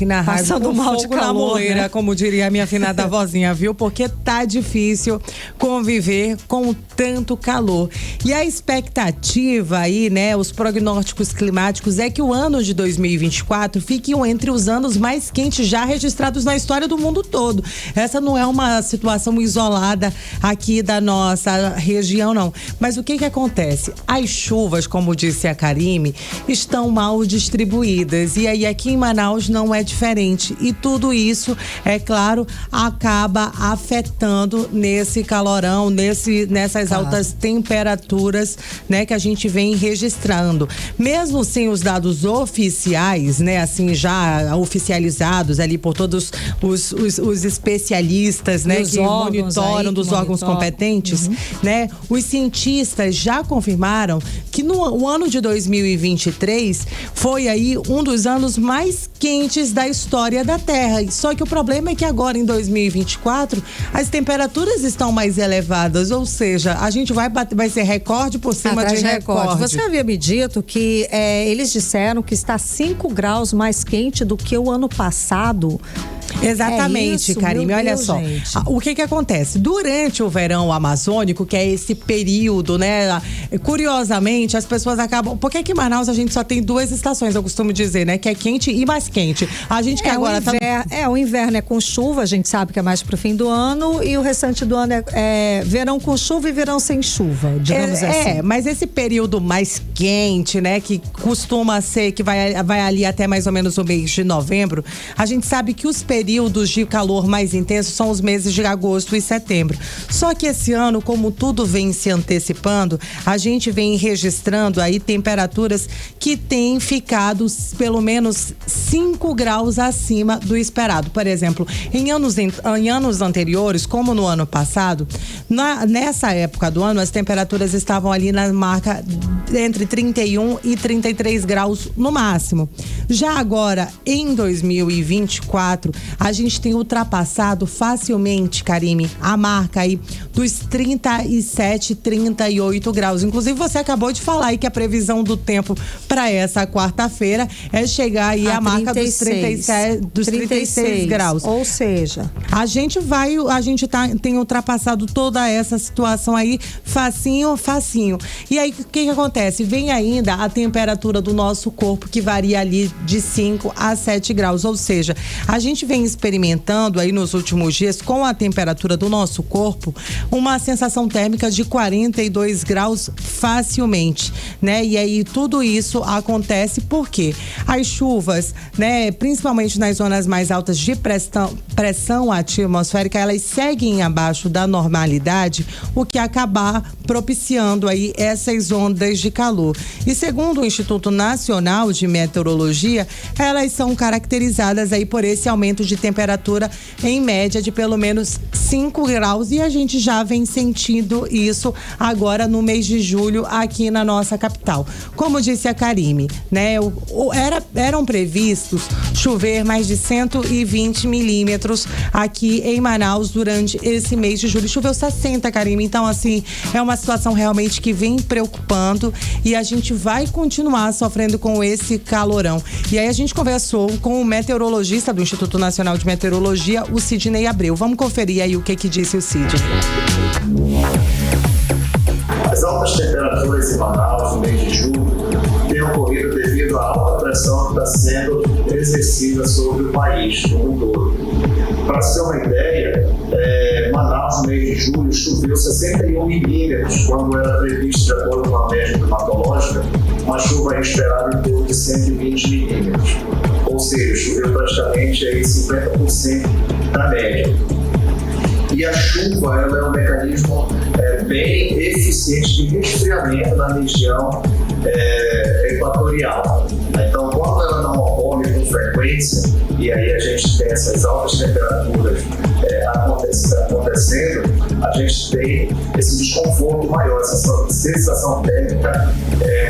na rádio passando mal de calor, na moleira, né? Como diria a minha afinada vozinha, viu? Porque tá difícil conviver com tanto calor. E a expectativa aí, né, os prognósticos climáticos é que o ano de 2024 fique entre os anos mais quentes já registrados na história do mundo todo. Essa não é uma situação isolada aqui da nossa região, não. Mas o que acontece? As chuvas, como disse a Karime, estão mal distribuídas. E aí aqui em Manaus não é diferente. E tudo isso, é claro, acaba afetando nesse calorão, nessas altas temperaturas, né, que a gente vem registrando. Mesmo sem os dados oficiais, né, assim, já oficializados ali por todos os especialistas, né, que monitoram dos órgãos competentes, né? Os cientistas já confirmaram que o ano de 2023 foi aí um dos anos mais quentes da história da Terra. Só que o problema é que agora em 2024 as temperaturas estão mais elevadas, ou seja, a gente vai ser recorde por cima de recorde. Você havia me dito que eles disseram que está 5 graus mais quente do que o ano passado. Exatamente, Karime. Olha só, o que acontece? Durante o verão amazônico, que é esse período, né? Curiosamente, as pessoas acabam... Porque aqui em Manaus a gente só tem 2 estações, eu costumo dizer, né? Que é quente e mais quente. A gente que agora o inverno é com chuva, a gente sabe que é mais pro fim do ano, e o restante do ano é verão com chuva e verão sem chuva, digamos assim. Mas esse período mais quente, né? Que costuma ser, que vai ali até mais ou menos o mês de novembro, a gente sabe que os períodos de calor mais intensos são os meses de agosto e setembro. Só que esse ano, como tudo vem se antecipando, a gente vem registrando aí temperaturas que têm ficado pelo menos 5 graus acima do esperado. Por exemplo, em anos anteriores, como no ano passado, nessa época do ano, as temperaturas estavam ali na marca entre 31 e 33 graus no máximo. Já agora, em 2024, a gente tem ultrapassado facilmente, Karime, a marca aí dos 37, 38 graus. Inclusive, você acabou de falar aí que a previsão do tempo para essa quarta-feira é chegar aí à marca dos 36 graus. Ou seja, a gente tem ultrapassado toda essa situação aí, facinho. E aí, o que acontece? Vem ainda a temperatura do nosso corpo, que varia ali de 5 a 7 graus. Ou seja, a gente vem experimentando aí nos últimos dias, com a temperatura do nosso corpo, uma sensação térmica de 42 graus facilmente, né? E aí, tudo isso acontece porque as chuvas, né, principalmente nas zonas mais altas de pressão atmosférica, elas seguem abaixo da normalidade, o que acabar propiciando aí essas ondas de calor. E segundo o Instituto Nacional de Meteorologia, elas são caracterizadas aí por esse aumento de temperatura em média de pelo menos 5 graus, e a gente já vem sentindo isso agora no mês de julho aqui na nossa capital. Como disse a Karime, né, eram previstos chover mais de 120 milímetros aqui em Manaus durante esse mês de julho. Choveu 60, Karime. Então, assim, é uma situação realmente que vem preocupando, e a gente vai continuar sofrendo com esse calorão. E aí a gente conversou com o meteorologista do Instituto Nacional de Meteorologia, o Sidney Abreu. Vamos conferir aí o que disse o Sidney. As altas temperaturas em Manaus no mês de julho têm ocorrido devido à alta pressão que está sendo exercida sobre o país como um todo. Para se ter uma ideia, Manaus no mês de julho choveu 61 milímetros, quando era previsto, de acordo com a média climatológica, uma chuva esperada em torno de 120 milímetros. Ou seja, choveu praticamente aí 50% da média. E a chuva, ela é um mecanismo bem eficiente de resfriamento na região equatorial. Então, quando ela não ocorre com frequência, e aí a gente tem essas altas temperaturas acontecendo, a gente tem esse desconforto maior, essa sensação térmica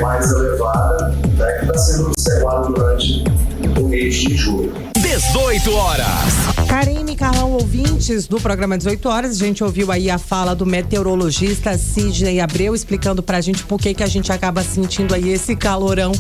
mais elevada, né, que está sendo observada durante o mês de julho. 18 horas. Karime, Carlão, ouvintes do programa 18 horas, a gente ouviu aí a fala do meteorologista Sidney Abreu, explicando pra gente por que a gente acaba sentindo aí esse calorão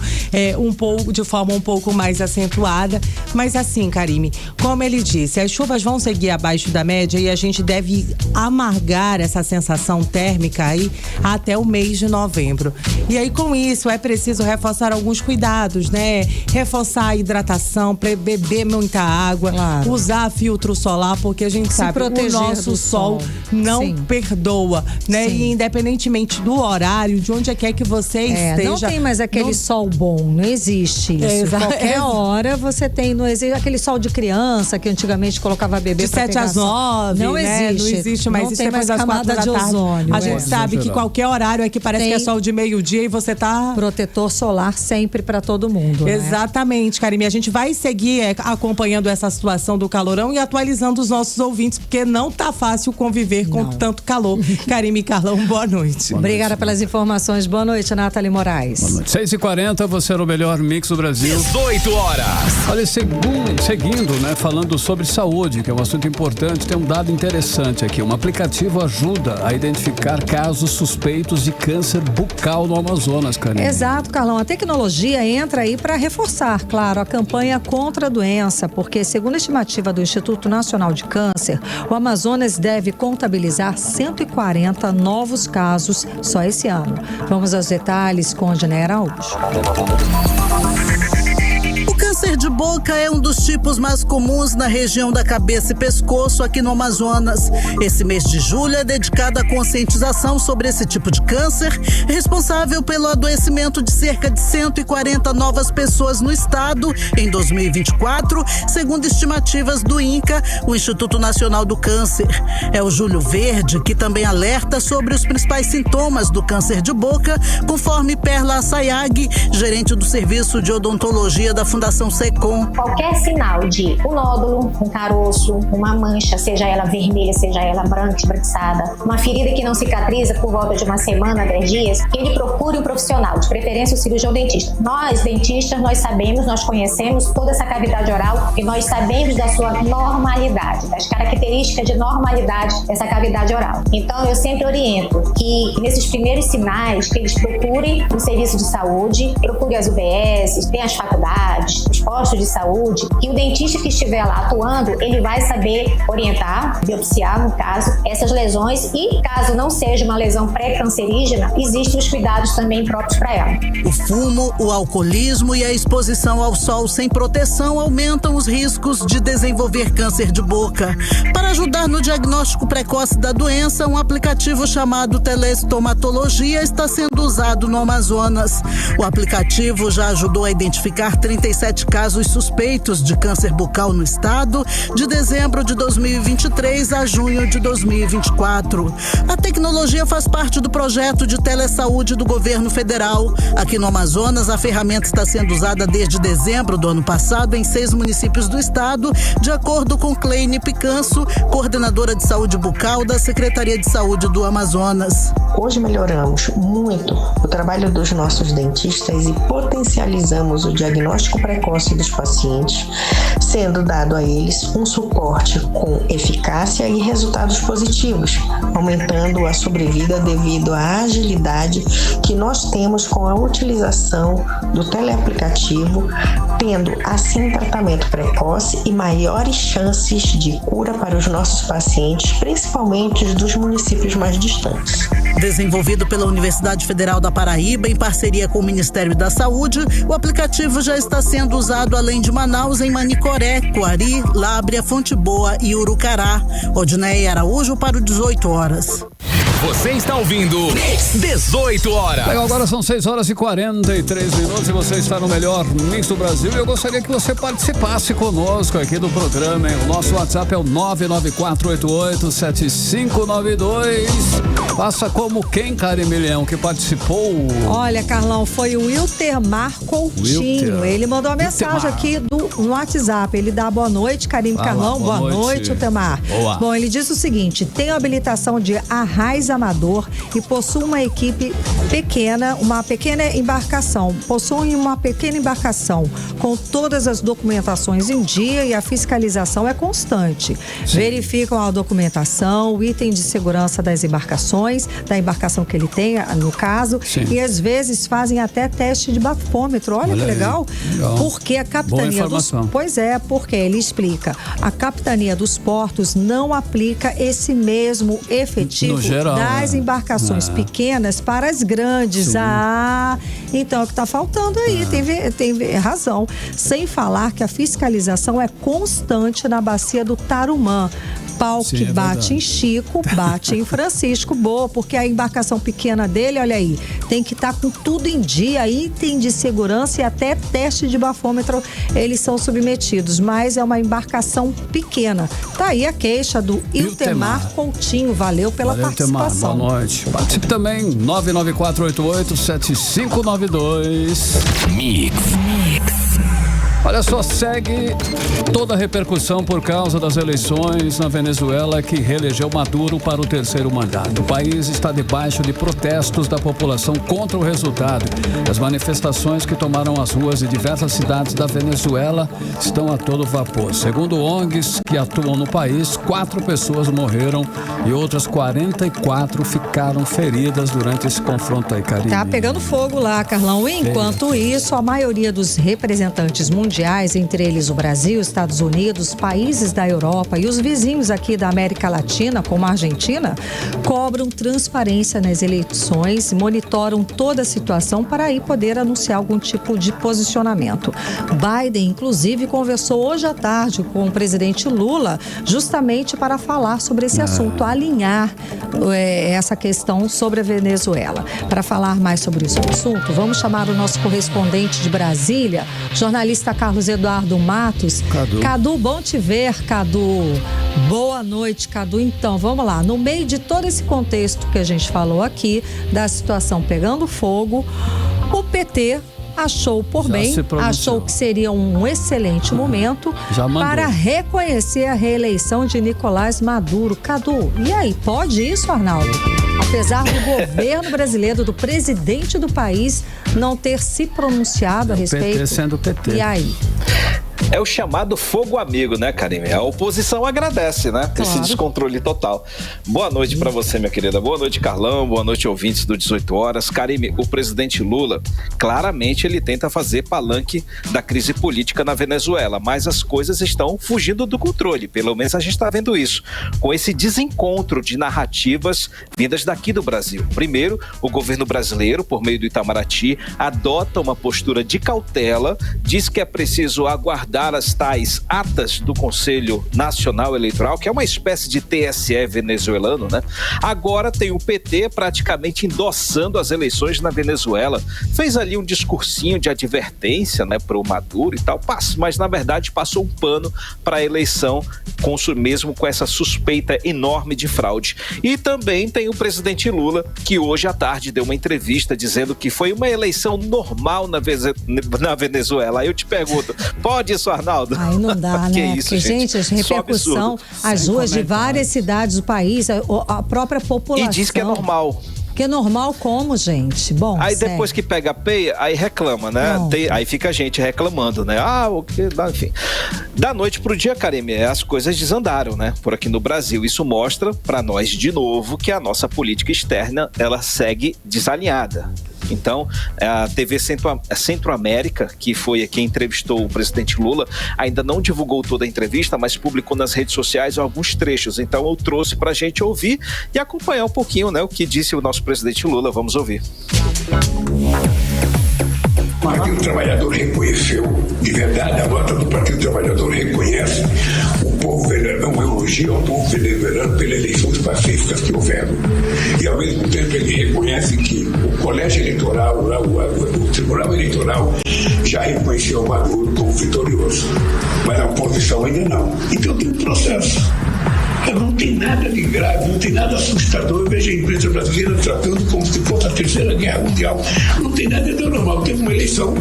de forma um pouco mais acentuada. Mas assim, Karime, como ele disse, as chuvas vão seguir abaixo da média e a gente deve amargar essa sensação térmica aí até o mês de novembro. E aí, com isso, é preciso reforçar alguns cuidados, né? Reforçar a hidratação, beber muita água, claro, usar filtro solar, porque a gente sabe que o nosso sol não perdoa, né? Sim. E independentemente do horário, de onde quer que você esteja. Não tem mais aquele sol bom, não existe isso. Qualquer hora você tem, não existe aquele sol de criança que antigamente colocava bebê de 7 às 9, não né? existe. Não existe mais, isso depois das 4 da tarde. Ozônio, a gente sabe que qualquer horário é que parece que é sol de meio-dia e você tá... Protetor solar sempre para todo mundo, Exatamente, Karime. A gente vai seguir acompanhando essa situação do calorão e atualizando os nossos ouvintes, porque não tá fácil conviver com tanto calor. Karime e Carlão, boa noite. Obrigada pelas informações. Boa noite, Nathalie Moraes. Boa noite. 6h40, você era o melhor mix do Brasil. 18 horas. Olha, seguindo, né, falando sobre saúde, que é um assunto importante, tem um dado interessante aqui. Um aplicativo ajuda a identificar casos suspeitos de câncer bucal no Amazonas, Karine. Exato, Carlão. A tecnologia entra aí para reforçar, claro, a campanha contra a doença, porque, segundo a estimativa do Instituto Nacional de Câncer, o Amazonas deve contabilizar 140 novos casos só esse ano. Vamos aos detalhes com a Janeira Araújo. O câncer de boca é um dos tipos mais comuns na região da cabeça e pescoço aqui no Amazonas. Esse mês de julho é dedicado à conscientização sobre esse tipo de câncer, responsável pelo adoecimento de cerca de 140 novas pessoas no estado em 2024, segundo estimativas do INCA, o Instituto Nacional do Câncer. É o Julho Verde que também alerta sobre os principais sintomas do câncer de boca, conforme Perla Assayag, gerente do Serviço de Odontologia da Fundação SECOM. Qualquer sinal de um nódulo, um caroço, uma mancha, seja ela vermelha, seja ela branca, esbranquiçada, uma ferida que não cicatriza por volta de uma semana, 10 dias, que ele procure um profissional de preferência o cirurgião dentista. Nós, dentistas, nós sabemos, nós conhecemos toda essa cavidade oral e nós sabemos da sua normalidade, das características de normalidade dessa cavidade oral. Então, eu sempre oriento que nesses primeiros sinais, que eles procurem um serviço de saúde, procurem as UBS, tem as faculdades, os postos de saúde, e o dentista que estiver lá atuando, ele vai saber orientar, biopsiar, no caso, essas lesões, e caso não seja uma lesão pré-cancerígena, existem os cuidados também próprios para ela. O fumo, o alcoolismo e a exposição ao sol sem proteção aumentam os riscos de desenvolver câncer de boca. Para ajudar no diagnóstico precoce da doença, um aplicativo chamado Telestomatologia está sendo usado no Amazonas. O aplicativo já ajudou a identificar 37 casos suspeitos de câncer bucal no estado, de dezembro de 2023 a junho de 2024. A tecnologia faz parte do projeto de telesaúde do governo federal. Aqui no Amazonas, a ferramenta está sendo usada desde dezembro do ano passado em 6 municípios do estado, de acordo com Cleine Picanso, coordenadora de saúde bucal da Secretaria de Saúde do Amazonas. Hoje melhoramos muito o trabalho dos nossos dentistas e potencializamos o diagnóstico precoce dos pacientes, sendo dado a eles um suporte com eficácia e resultados positivos, aumentando a sobrevida devido à agilidade que nós temos com a utilização do teleaplicativo, tendo assim tratamento precoce e maiores chances de cura para os nossos pacientes, principalmente os dos municípios mais distantes. Desenvolvido pela Universidade Federal da Paraíba em parceria com o Ministério da Saúde, o aplicativo já está sendo usado além de Manaus em Manicoré, Coari, Lábrea, Fonte Boa e Urucará. Odinei Araújo para o 18 horas. Você está ouvindo 18 horas. Legal, agora são 6 horas e 43 minutos e você está no melhor Mix do Brasil. E eu gostaria que você participasse conosco aqui do programa, hein? O nosso WhatsApp é o 994887592. Faça como quem, Karime Leão, que participou? Olha, Carlão, foi o Wiltermar Coutinho. Ele mandou uma mensagem aqui no WhatsApp. Ele dá boa noite, Karime, Carlão. Boa noite, Wiltermar. Boa. Bom, ele diz o seguinte: tenho habilitação de arraiz amador e possuo uma equipe pequena, uma pequena embarcação. Possuem uma pequena embarcação com todas as documentações em dia e a fiscalização é constante. Sim. Verificam a documentação, o item de segurança das embarcações, da embarcação que ele tem, no caso. Sim. E às vezes fazem até teste de bafômetro. Olha que legal. Porque a capitania Pois é, porque ele explica. A capitania dos portos não aplica esse mesmo efetivo das embarcações pequenas para as grandes. Sim. Então é o que está faltando aí, tem razão. Sem falar que a fiscalização é constante na bacia do Tarumã. Pau que bate em Chico, bate em Francisco. Boa, porque a embarcação pequena dele, olha aí, tem que estar com tudo em dia, item de segurança e até teste de bafômetro eles são submetidos, mas é uma embarcação pequena. Tá aí a queixa do Iltemar Coutinho. Valeu pela participação. Boa noite. Participe também, 994887592. Mix. Olha só, segue toda a repercussão por causa das eleições na Venezuela que reelegeu Maduro para o 3º mandato. O país está debaixo de protestos da população contra o resultado. As manifestações que tomaram as ruas de diversas cidades da Venezuela estão a todo vapor. Segundo ONGs que atuam no país, 4 pessoas morreram e outras 44 ficaram feridas durante esse confronto aí, Karime. Tá pegando fogo lá, Carlão. Enquanto isso, a maioria dos representantes mundiais, entre eles o Brasil, Estados Unidos, países da Europa e os vizinhos aqui da América Latina, como a Argentina, cobram transparência nas eleições, monitoram toda a situação para aí poder anunciar algum tipo de posicionamento. Biden, inclusive, conversou hoje à tarde com o presidente Lula, justamente para falar sobre esse assunto, alinhar essa questão sobre a Venezuela. Para falar mais sobre esse assunto, vamos chamar o nosso correspondente de Brasília, jornalista Carlos Eduardo Matos. Cadu, bom te ver, Cadu. Boa noite, Cadu. Então, vamos lá. No meio de todo esse contexto que a gente falou aqui, da situação pegando fogo, o PT achou por bem, achou que seria um excelente momento para reconhecer a reeleição de Nicolás Maduro. Cadu, e aí, pode isso, Arnaldo? Apesar do governo brasileiro, do presidente do país, não ter se pronunciado a respeito. PT sendo PT. E aí? É o chamado fogo amigo, né, Karime? A oposição agradece, né? Claro. Esse descontrole total. Boa noite pra você, minha querida. Boa noite, Carlão. Boa noite, ouvintes do 18 Horas. Karime, o presidente Lula, claramente ele tenta fazer palanque da crise política na Venezuela, mas as coisas estão fugindo do controle. Pelo menos a gente está vendo isso, com esse desencontro de narrativas vindas daqui do Brasil. Primeiro, o governo brasileiro, por meio do Itamaraty, adota uma postura de cautela, diz que é preciso aguardar as tais atas do Conselho Nacional Eleitoral, que é uma espécie de TSE venezuelano, né? Agora tem o PT praticamente endossando as eleições na Venezuela. Fez ali um discursinho de advertência, né, para o Maduro e tal, mas na verdade passou um pano para a eleição, mesmo com essa suspeita enorme de fraude. E também tem o presidente Lula, que hoje à tarde deu uma entrevista dizendo que foi uma eleição normal na Venezuela. Aí eu te pergunto, pode isso, Arnaldo? Aí não dá, que né? isso, porque, gente, a repercussão, as ruas de várias cidades do país, a própria população. E diz que é normal. Que é normal como, gente? Bom, aí sério. Depois que pega a peia, aí reclama, né? Aí fica a gente reclamando, né? Enfim. Da noite pro dia, Karime, as coisas desandaram, né? Por aqui no Brasil. Isso mostra pra nós, de novo, que a nossa política externa, ela segue desalinhada. Então, a TV Centro-América, que foi quem entrevistou o presidente Lula, ainda não divulgou toda a entrevista, mas publicou nas redes sociais alguns trechos. Então, eu trouxe pra gente ouvir e acompanhar um pouquinho, né, o que disse o nosso presidente Lula. Vamos ouvir. O Partido Trabalhador reconheceu, de verdade, a nota do Partido Trabalhador reconhece o povo venezuelano, um elogio ao povo venezuelano pelas eleições pacíficas que houveram. E, ao mesmo tempo, ele reconhece que o colégio eleitoral, o Tribunal Eleitoral, já reconheceu o Maduro como vitorioso. Mas a oposição ainda não. Então tem um processo. Não tem nada de grave, não tem nada assustador. Veja a imprensa brasileira tratando como se fosse a Terceira Guerra Mundial. Não tem nada de normal. Teve uma eleição,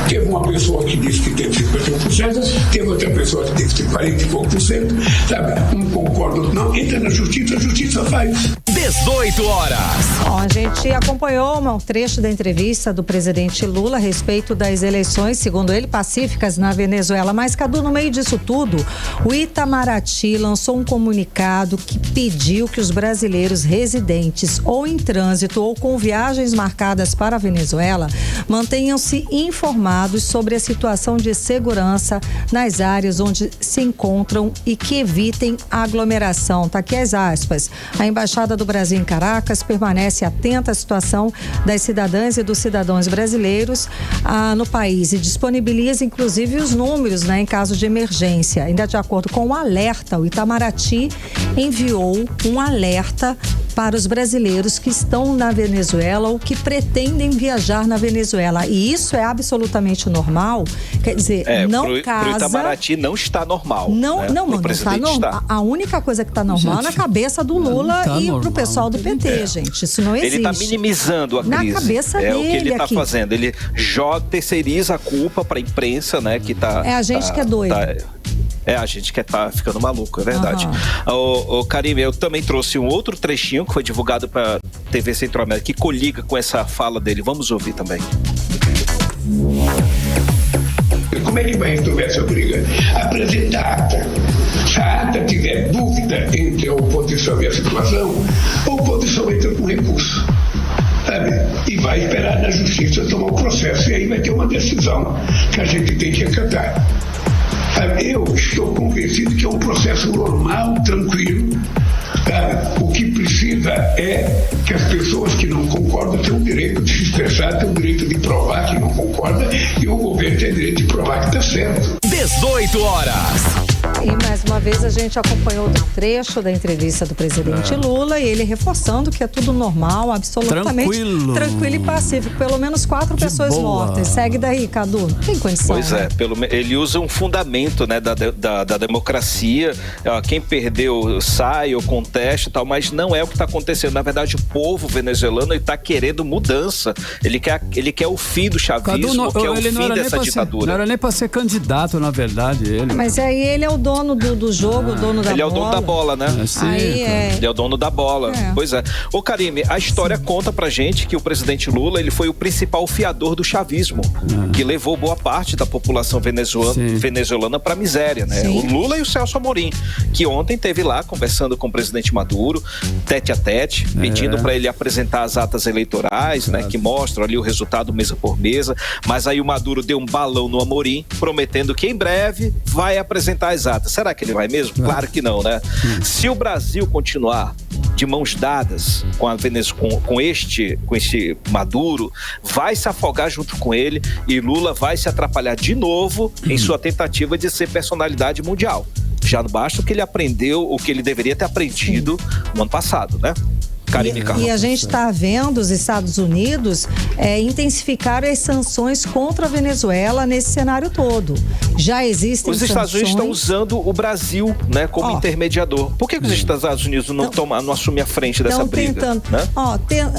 teve uma pessoa que disse que teve 51%, teve outra pessoa que disse que 40 e pouco por cento, sabe? Um concorda, outro não. Entra na justiça, a justiça faz. 18 horas. Bom, a gente acompanhou um trecho da entrevista do presidente Lula a respeito das eleições, segundo ele, pacíficas na Venezuela. Mas, Cadu, no meio disso tudo, o Itamaraty lançou um comunicado que pediu que os brasileiros residentes ou em trânsito ou com viagens marcadas para a Venezuela mantenham-se informados sobre a situação de segurança nas áreas onde se encontram e que evitem aglomeração. Tá aqui as aspas. A Embaixada do Brasil em Caracas permanece atenta à situação das cidadãs e dos cidadãos brasileiros no país e disponibiliza inclusive os números, né, em caso de emergência. Ainda de acordo com o alerta, o Itamaraty enviou um alerta para os brasileiros que estão na Venezuela ou que pretendem viajar na Venezuela. E isso é absolutamente normal. Quer dizer, pro Itamaraty não está normal. Não está normal. A única coisa que está normal é na cabeça do Lula e pro pessoal do PT, gente. Isso não existe. Ele está minimizando a crise. Na cabeça dele. É o que ele está fazendo. Ele terceiriza a culpa para a imprensa, né? Que tá. É a gente que é doido. A gente que tá ficando maluco, é verdade. Karime, eu também trouxe um outro trechinho que foi divulgado para TV Centro-América que coliga com essa fala dele. Vamos ouvir também. Como é que vai resolver essa briga? Apresentar a ata. Se a ata tiver dúvida entre a oposição e a situação, a oposição entra com recurso. Sabe? E vai esperar na justiça tomar o processo. E aí vai ter uma decisão que a gente tem que acatar. Eu estou convencido que é um processo normal, tranquilo. O que precisa é que as pessoas que não concordam tenham o direito de se expressar, tenham o direito de provar que não concorda e o governo tem o direito de provar que está certo. 18 horas. E mais uma vez a gente acompanhou o trecho da entrevista do presidente Lula e ele reforçando que é tudo normal, absolutamente tranquilo e pacífico. Pelo menos 4 pessoas mortas. Segue daí, Cadu. Não tem condição. Pois é, ele usa um fundamento, né, da democracia. Quem perdeu sai ou contesta e tal, mas não é o que está acontecendo. Na verdade, o povo venezuelano está querendo mudança. Ele quer o fim do chavismo, quer o fim dessa ditadura. Não era nem para ser candidato, na verdade, ele. Mas aí ele é o dono dono do jogo, o dono da bola. Ele é o dono da bola, né? Ele é o dono da bola. Pois é. Ô, Karime, a história conta pra gente que o presidente Lula, ele foi o principal fiador do chavismo, que levou boa parte da população venezuelana pra miséria, né? O Lula e o Celso Amorim, que ontem esteve lá conversando com o presidente Maduro, tete a tete, pedindo pra ele apresentar as atas eleitorais, né? Que mostram ali o resultado mesa por mesa, mas aí o Maduro deu um balão no Amorim, prometendo que em breve vai apresentar as atas. Será que ele vai mesmo? Claro que não, né? Se o Brasil continuar de mãos dadas com este Maduro, vai se afogar junto com ele e Lula vai se atrapalhar de novo em sua tentativa de ser personalidade mundial. Já não basta que ele aprendeu o que ele deveria ter aprendido no ano passado, né? E a gente está vendo os Estados Unidos intensificar as sanções contra a Venezuela nesse cenário todo. Já existem Os Estados Unidos estão usando o Brasil, né, como intermediador. Por que os Estados Unidos não assumem a frente dessa briga? Tentando, né?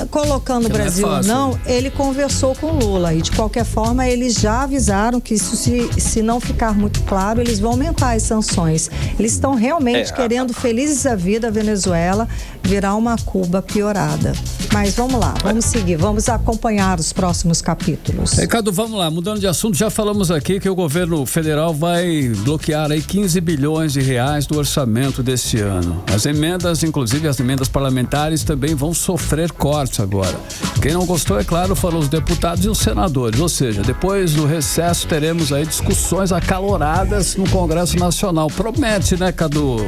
colocando o Brasil ou não, ele conversou com Lula e de qualquer forma eles já avisaram que isso se não ficar muito claro, eles vão aumentar as sanções. Eles estão realmente querendo felizes a vida a Venezuela virar uma Cuba piorada. Mas vamos lá, vamos seguir, vamos acompanhar os próximos capítulos. Cadu, vamos lá, mudando de assunto, já falamos aqui que o governo federal vai bloquear aí 15 bilhões de reais do orçamento desse ano. As emendas, inclusive as emendas parlamentares, também vão sofrer cortes agora. Quem não gostou, é claro, foram os deputados e os senadores, ou seja, depois do recesso teremos aí discussões acaloradas no Congresso Nacional. Promete, né, Cadu?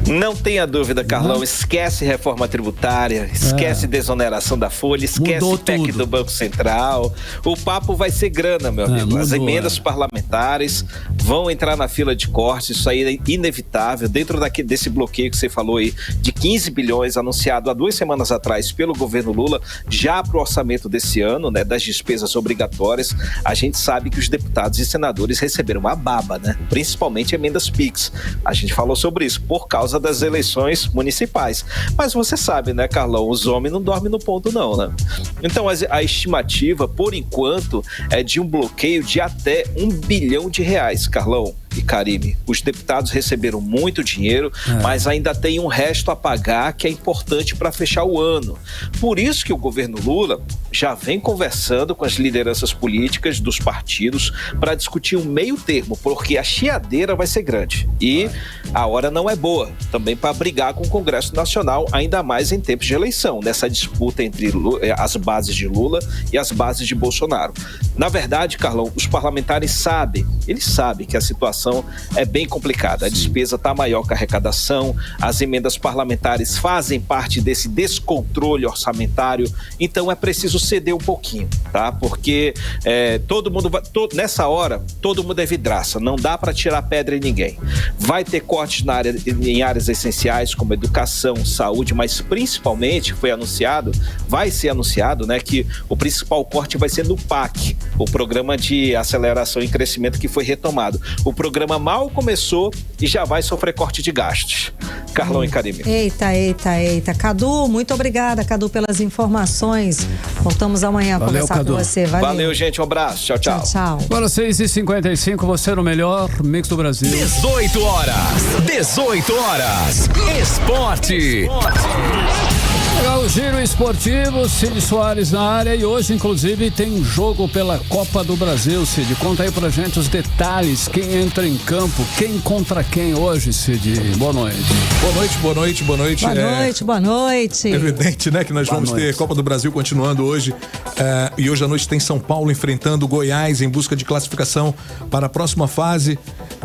Não tenha dúvida, Carlão, esquece reforma tributária, esquece desoneração da folha, esquece PEC do Banco Central. O papo vai ser grana, meu amigo. As emendas parlamentares vão entrar na fila de corte, isso aí é inevitável, dentro desse bloqueio que você falou aí, de 15 bilhões anunciado há 2 semanas atrás pelo governo Lula, já para o orçamento desse ano, né, das despesas obrigatórias. A gente sabe que os deputados e senadores receberam uma baba, né, principalmente emendas PIX. A gente falou sobre isso, por causa das eleições municipais. Mas você sabe, né, Carlão, os homens não dormem no ponto não, né? Então a estimativa, por enquanto, é de um bloqueio de até R$1 bilhão, Carlão e Karime. Os deputados receberam muito dinheiro, mas ainda tem um resto a pagar que é importante para fechar o ano. Por isso que o governo Lula já vem conversando com as lideranças políticas dos partidos para discutir um meio termo, porque a chiadeira vai ser grande e a hora não é boa também para brigar com o Congresso Nacional, ainda mais em tempos de eleição, nessa disputa entre as bases de Lula e as bases de Bolsonaro. Na verdade, Carlão, os parlamentares sabem que a situação é bem complicada. A despesa está maior que a arrecadação, as emendas parlamentares fazem parte desse descontrole orçamentário, então é preciso ceder um pouquinho, tá? Porque nessa hora, todo mundo é vidraça, não dá para tirar pedra em ninguém. Vai ter cortes em áreas essenciais como educação, saúde, mas principalmente vai ser anunciado, né, que o principal corte vai ser no PAC, o Programa de Aceleração e Crescimento, que foi retomado. O programa mal começou e já vai sofrer corte de gastos. Carlão e Karime. Eita. Cadu, muito obrigada, Cadu, pelas informações. Voltamos amanhã a conversar Cadu. Com você. Valeu, gente. Um abraço. Tchau. Agora 6h55, você no melhor Mix do Brasil. 18 horas. Esporte. O giro esportivo, Cid Soares na área e hoje, inclusive, tem jogo pela Copa do Brasil, Cid. Conta aí pra gente os detalhes, quem entra em campo, quem contra quem hoje, Cid. Boa noite. Boa noite. É evidente, né, que nós vamos ter Copa do Brasil continuando hoje. E hoje à noite tem São Paulo enfrentando Goiás em busca de classificação para a próxima fase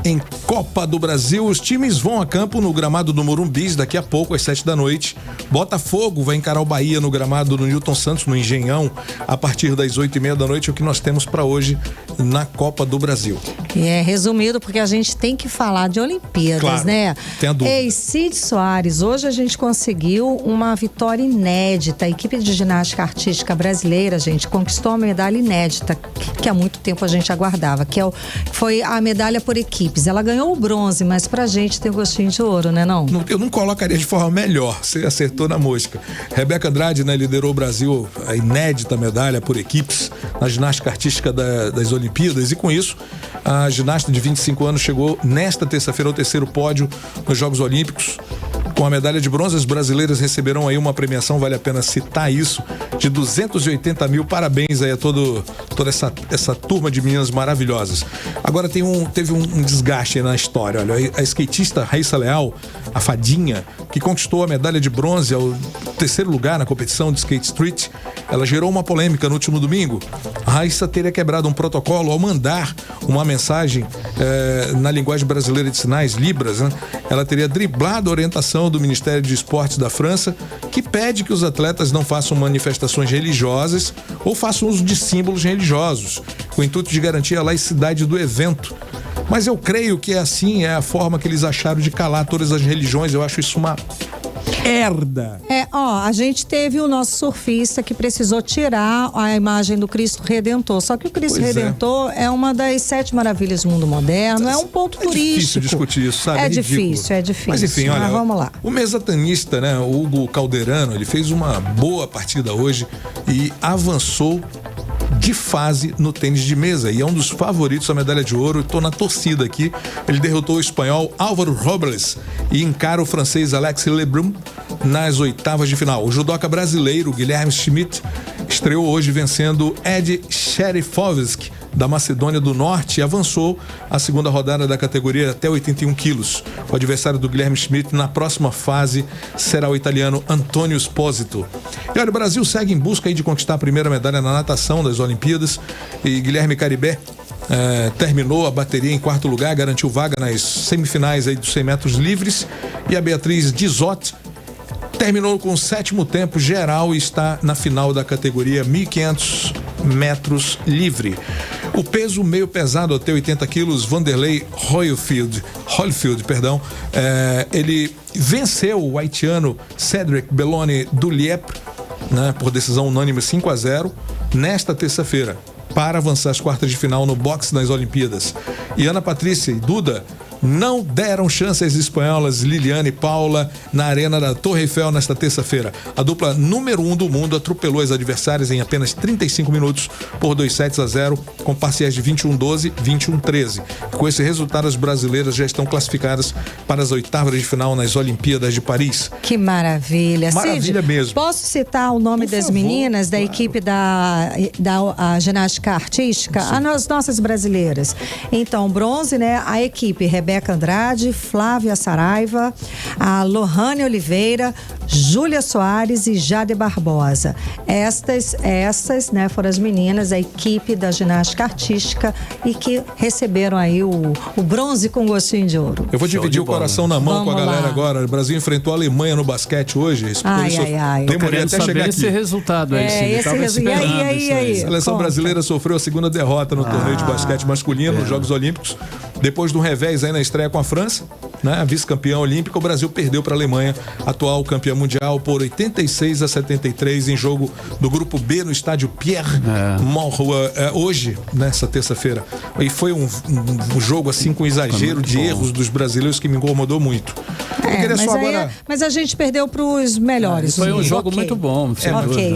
em Copa do Brasil. Os times vão a campo no gramado do Morumbis daqui a pouco, às 7 da noite. Botafogo vai encarar o Bahia no gramado do Newton Santos, no Engenhão, a partir das 8h30 da noite. É o que nós temos para hoje na Copa do Brasil. E é resumido, porque a gente tem que falar de Olimpíadas, claro, né? Tem a dúvida. Ei, Cid Soares, hoje a gente conseguiu uma vitória inédita. A equipe de ginástica artística brasileira, gente, conquistou uma medalha inédita que há muito tempo a gente aguardava, foi a medalha por equipe. equipes. Ela ganhou o bronze, mas pra gente tem gostinho de ouro, né não? Eu não colocaria de forma melhor, você acertou na mosca. Rebeca Andrade, né, liderou o Brasil, a inédita medalha por equipes na ginástica artística das Olimpíadas, e com isso a ginasta de 25 anos chegou nesta terça-feira ao terceiro pódio nos Jogos Olímpicos. Com a medalha de bronze, as brasileiras receberão aí uma premiação, vale a pena citar isso, de 280 mil. Parabéns aí a toda essa turma de meninas maravilhosas. Agora teve um desgaste aí na história. Olha, a skatista Raíssa Leal, a fadinha, que conquistou a medalha de bronze ao terceiro lugar na competição de skate street, ela gerou uma polêmica no último domingo. A Raíssa teria quebrado um protocolo ao mandar uma mensagem na linguagem brasileira de sinais, Libras, né? Ela teria driblado a orientação do Ministério de Esportes da França, que pede que os atletas não façam manifestações religiosas ou façam uso de símbolos religiosos, com o intuito de garantir a laicidade do evento. Mas eu creio que é a forma que eles acharam de calar todas as religiões. Eu acho isso uma herda. A gente teve o nosso surfista que precisou tirar a imagem do Cristo Redentor. Só que o Cristo Redentor é uma das 7 maravilhas do mundo moderno, é um ponto turístico. É difícil discutir isso, sabe? É difícil. Mas enfim, olha, vamos lá. O mesatanista, né, o Hugo Calderano, ele fez uma boa partida hoje e avançou de fase no tênis de mesa e é um dos favoritos à medalha de ouro. Estou na torcida aqui. Ele derrotou o espanhol Álvaro Robles e encara o francês Alex Lebrun nas oitavas de final. O judoca brasileiro Guilherme Schmidt estreou hoje vencendo Ed Sherifovski da Macedônia do Norte e avançou a segunda rodada da categoria até 81 quilos. O adversário do Guilherme Schmidt na próxima fase será o italiano Antonio Esposito. E olha, o Brasil segue em busca aí de conquistar a primeira medalha na natação das Olimpíadas e Guilherme Caribé terminou a bateria em quarto lugar, garantiu vaga nas semifinais aí dos 100 metros livres, e a Beatriz Dizot terminou com o 7º tempo geral e está na final da categoria 1.500 metros livre. O peso meio pesado até 80 quilos, Vanderlei Holyfield, ele venceu o haitiano Cedric Belloni do Liepre, né, por decisão unânime 5-0 nesta terça-feira, para avançar às quartas de final no boxe nas Olimpíadas. E Ana Patrícia e Duda não deram chance às espanholas Liliane e Paula na arena da Torre Eiffel nesta terça-feira. A dupla número 1 do mundo atropelou as adversárias em apenas 35 minutos por 2-0, com parciais de 21-12, 21-13. Com esse resultado, as brasileiras já estão classificadas para as oitavas de final nas Olimpíadas de Paris. Que maravilha. Maravilha mesmo. Posso citar o nome das meninas da equipe da ginástica artística? As nossas brasileiras. Então, bronze, né? A equipe Rebeca Andrade, Flávia Saraiva, a Lohane Oliveira, Júlia Soares e Jade Barbosa. Essas, né, foram as meninas, a equipe da ginástica artística e que receberam aí o bronze com gostinho de ouro. Eu vou dividir o coração na mão com a galera agora. O Brasil enfrentou a Alemanha no basquete hoje. Demorei até chegar aqui. Esse resultado aí, E aí? A seleção brasileira sofreu a segunda derrota no torneio de basquete masculino nos Jogos Olímpicos. Depois de um revés aí na estreia com a França, né, vice-campeã olímpica, o Brasil perdeu para a Alemanha, atual campeã mundial, por 86-73 em jogo do grupo B no estádio Pierre Mauroy, hoje, nessa terça-feira. E foi um jogo assim com exagero de erros dos brasileiros que me incomodou muito. Mas a gente perdeu para os melhores. Foi um jogo muito bom.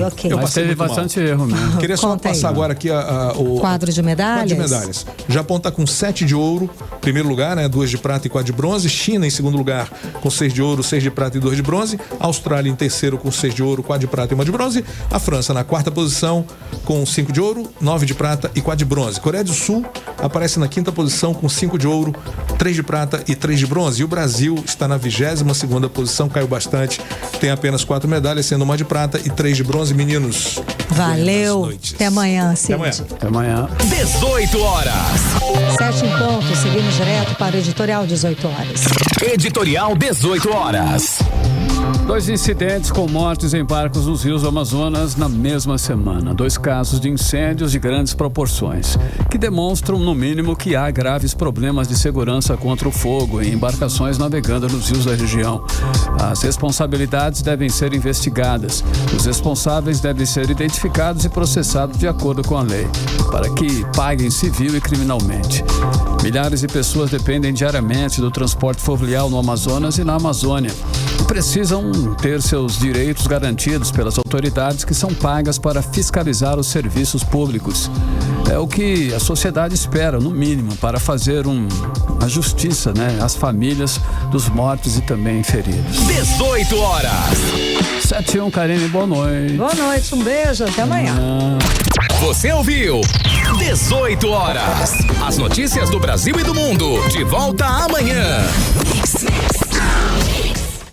Ok. Mas teve bastante erro mesmo. Queria só passar agora aqui o quadro de medalhas. O Japão está com 7 de ouro, primeiro lugar, né? 2 de prata e 4 de bronze. China em segundo lugar com 6 de ouro, 6 de prata e 2 de bronze. Austrália em terceiro com 6 de ouro, 4 de prata e 1 de bronze. A França na quarta posição com 5 de ouro, 9 de prata e 4 de bronze. Coreia do Sul aparece na quinta posição com 5 de ouro, 3 de prata e 3 de bronze. E o Brasil está na 22ª posição, caiu bastante. Tem apenas 4 medalhas, sendo 1 de prata e 3 de bronze. Meninos, valeu. Até amanhã, Cid. Até amanhã. 18 horas. 7 em ponto. Seguimos direto para o Editorial 18 horas. Editorial 18 horas. 2 incidentes com mortes em barcos nos rios do Amazonas na mesma semana. 2 casos de incêndios de grandes proporções, que demonstram, no mínimo, que há graves problemas de segurança contra o fogo em embarcações navegando nos rios da região. As responsabilidades devem ser investigadas. Os responsáveis devem ser identificados e processados de acordo com a lei, para que paguem civil e criminalmente. Milhares de pessoas dependem diariamente do transporte fluvial no Amazonas e na Amazônia e precisam ter seus direitos garantidos pelas autoridades que são pagas para fiscalizar os serviços públicos. É o que a sociedade espera, no mínimo, para fazer uma justiça, né, às famílias dos mortos e também feridos. 18 horas. 7:01, Karine, boa noite. Boa noite, um beijo, até amanhã. Você ouviu 18 horas. As notícias do Brasil e do mundo. De volta amanhã.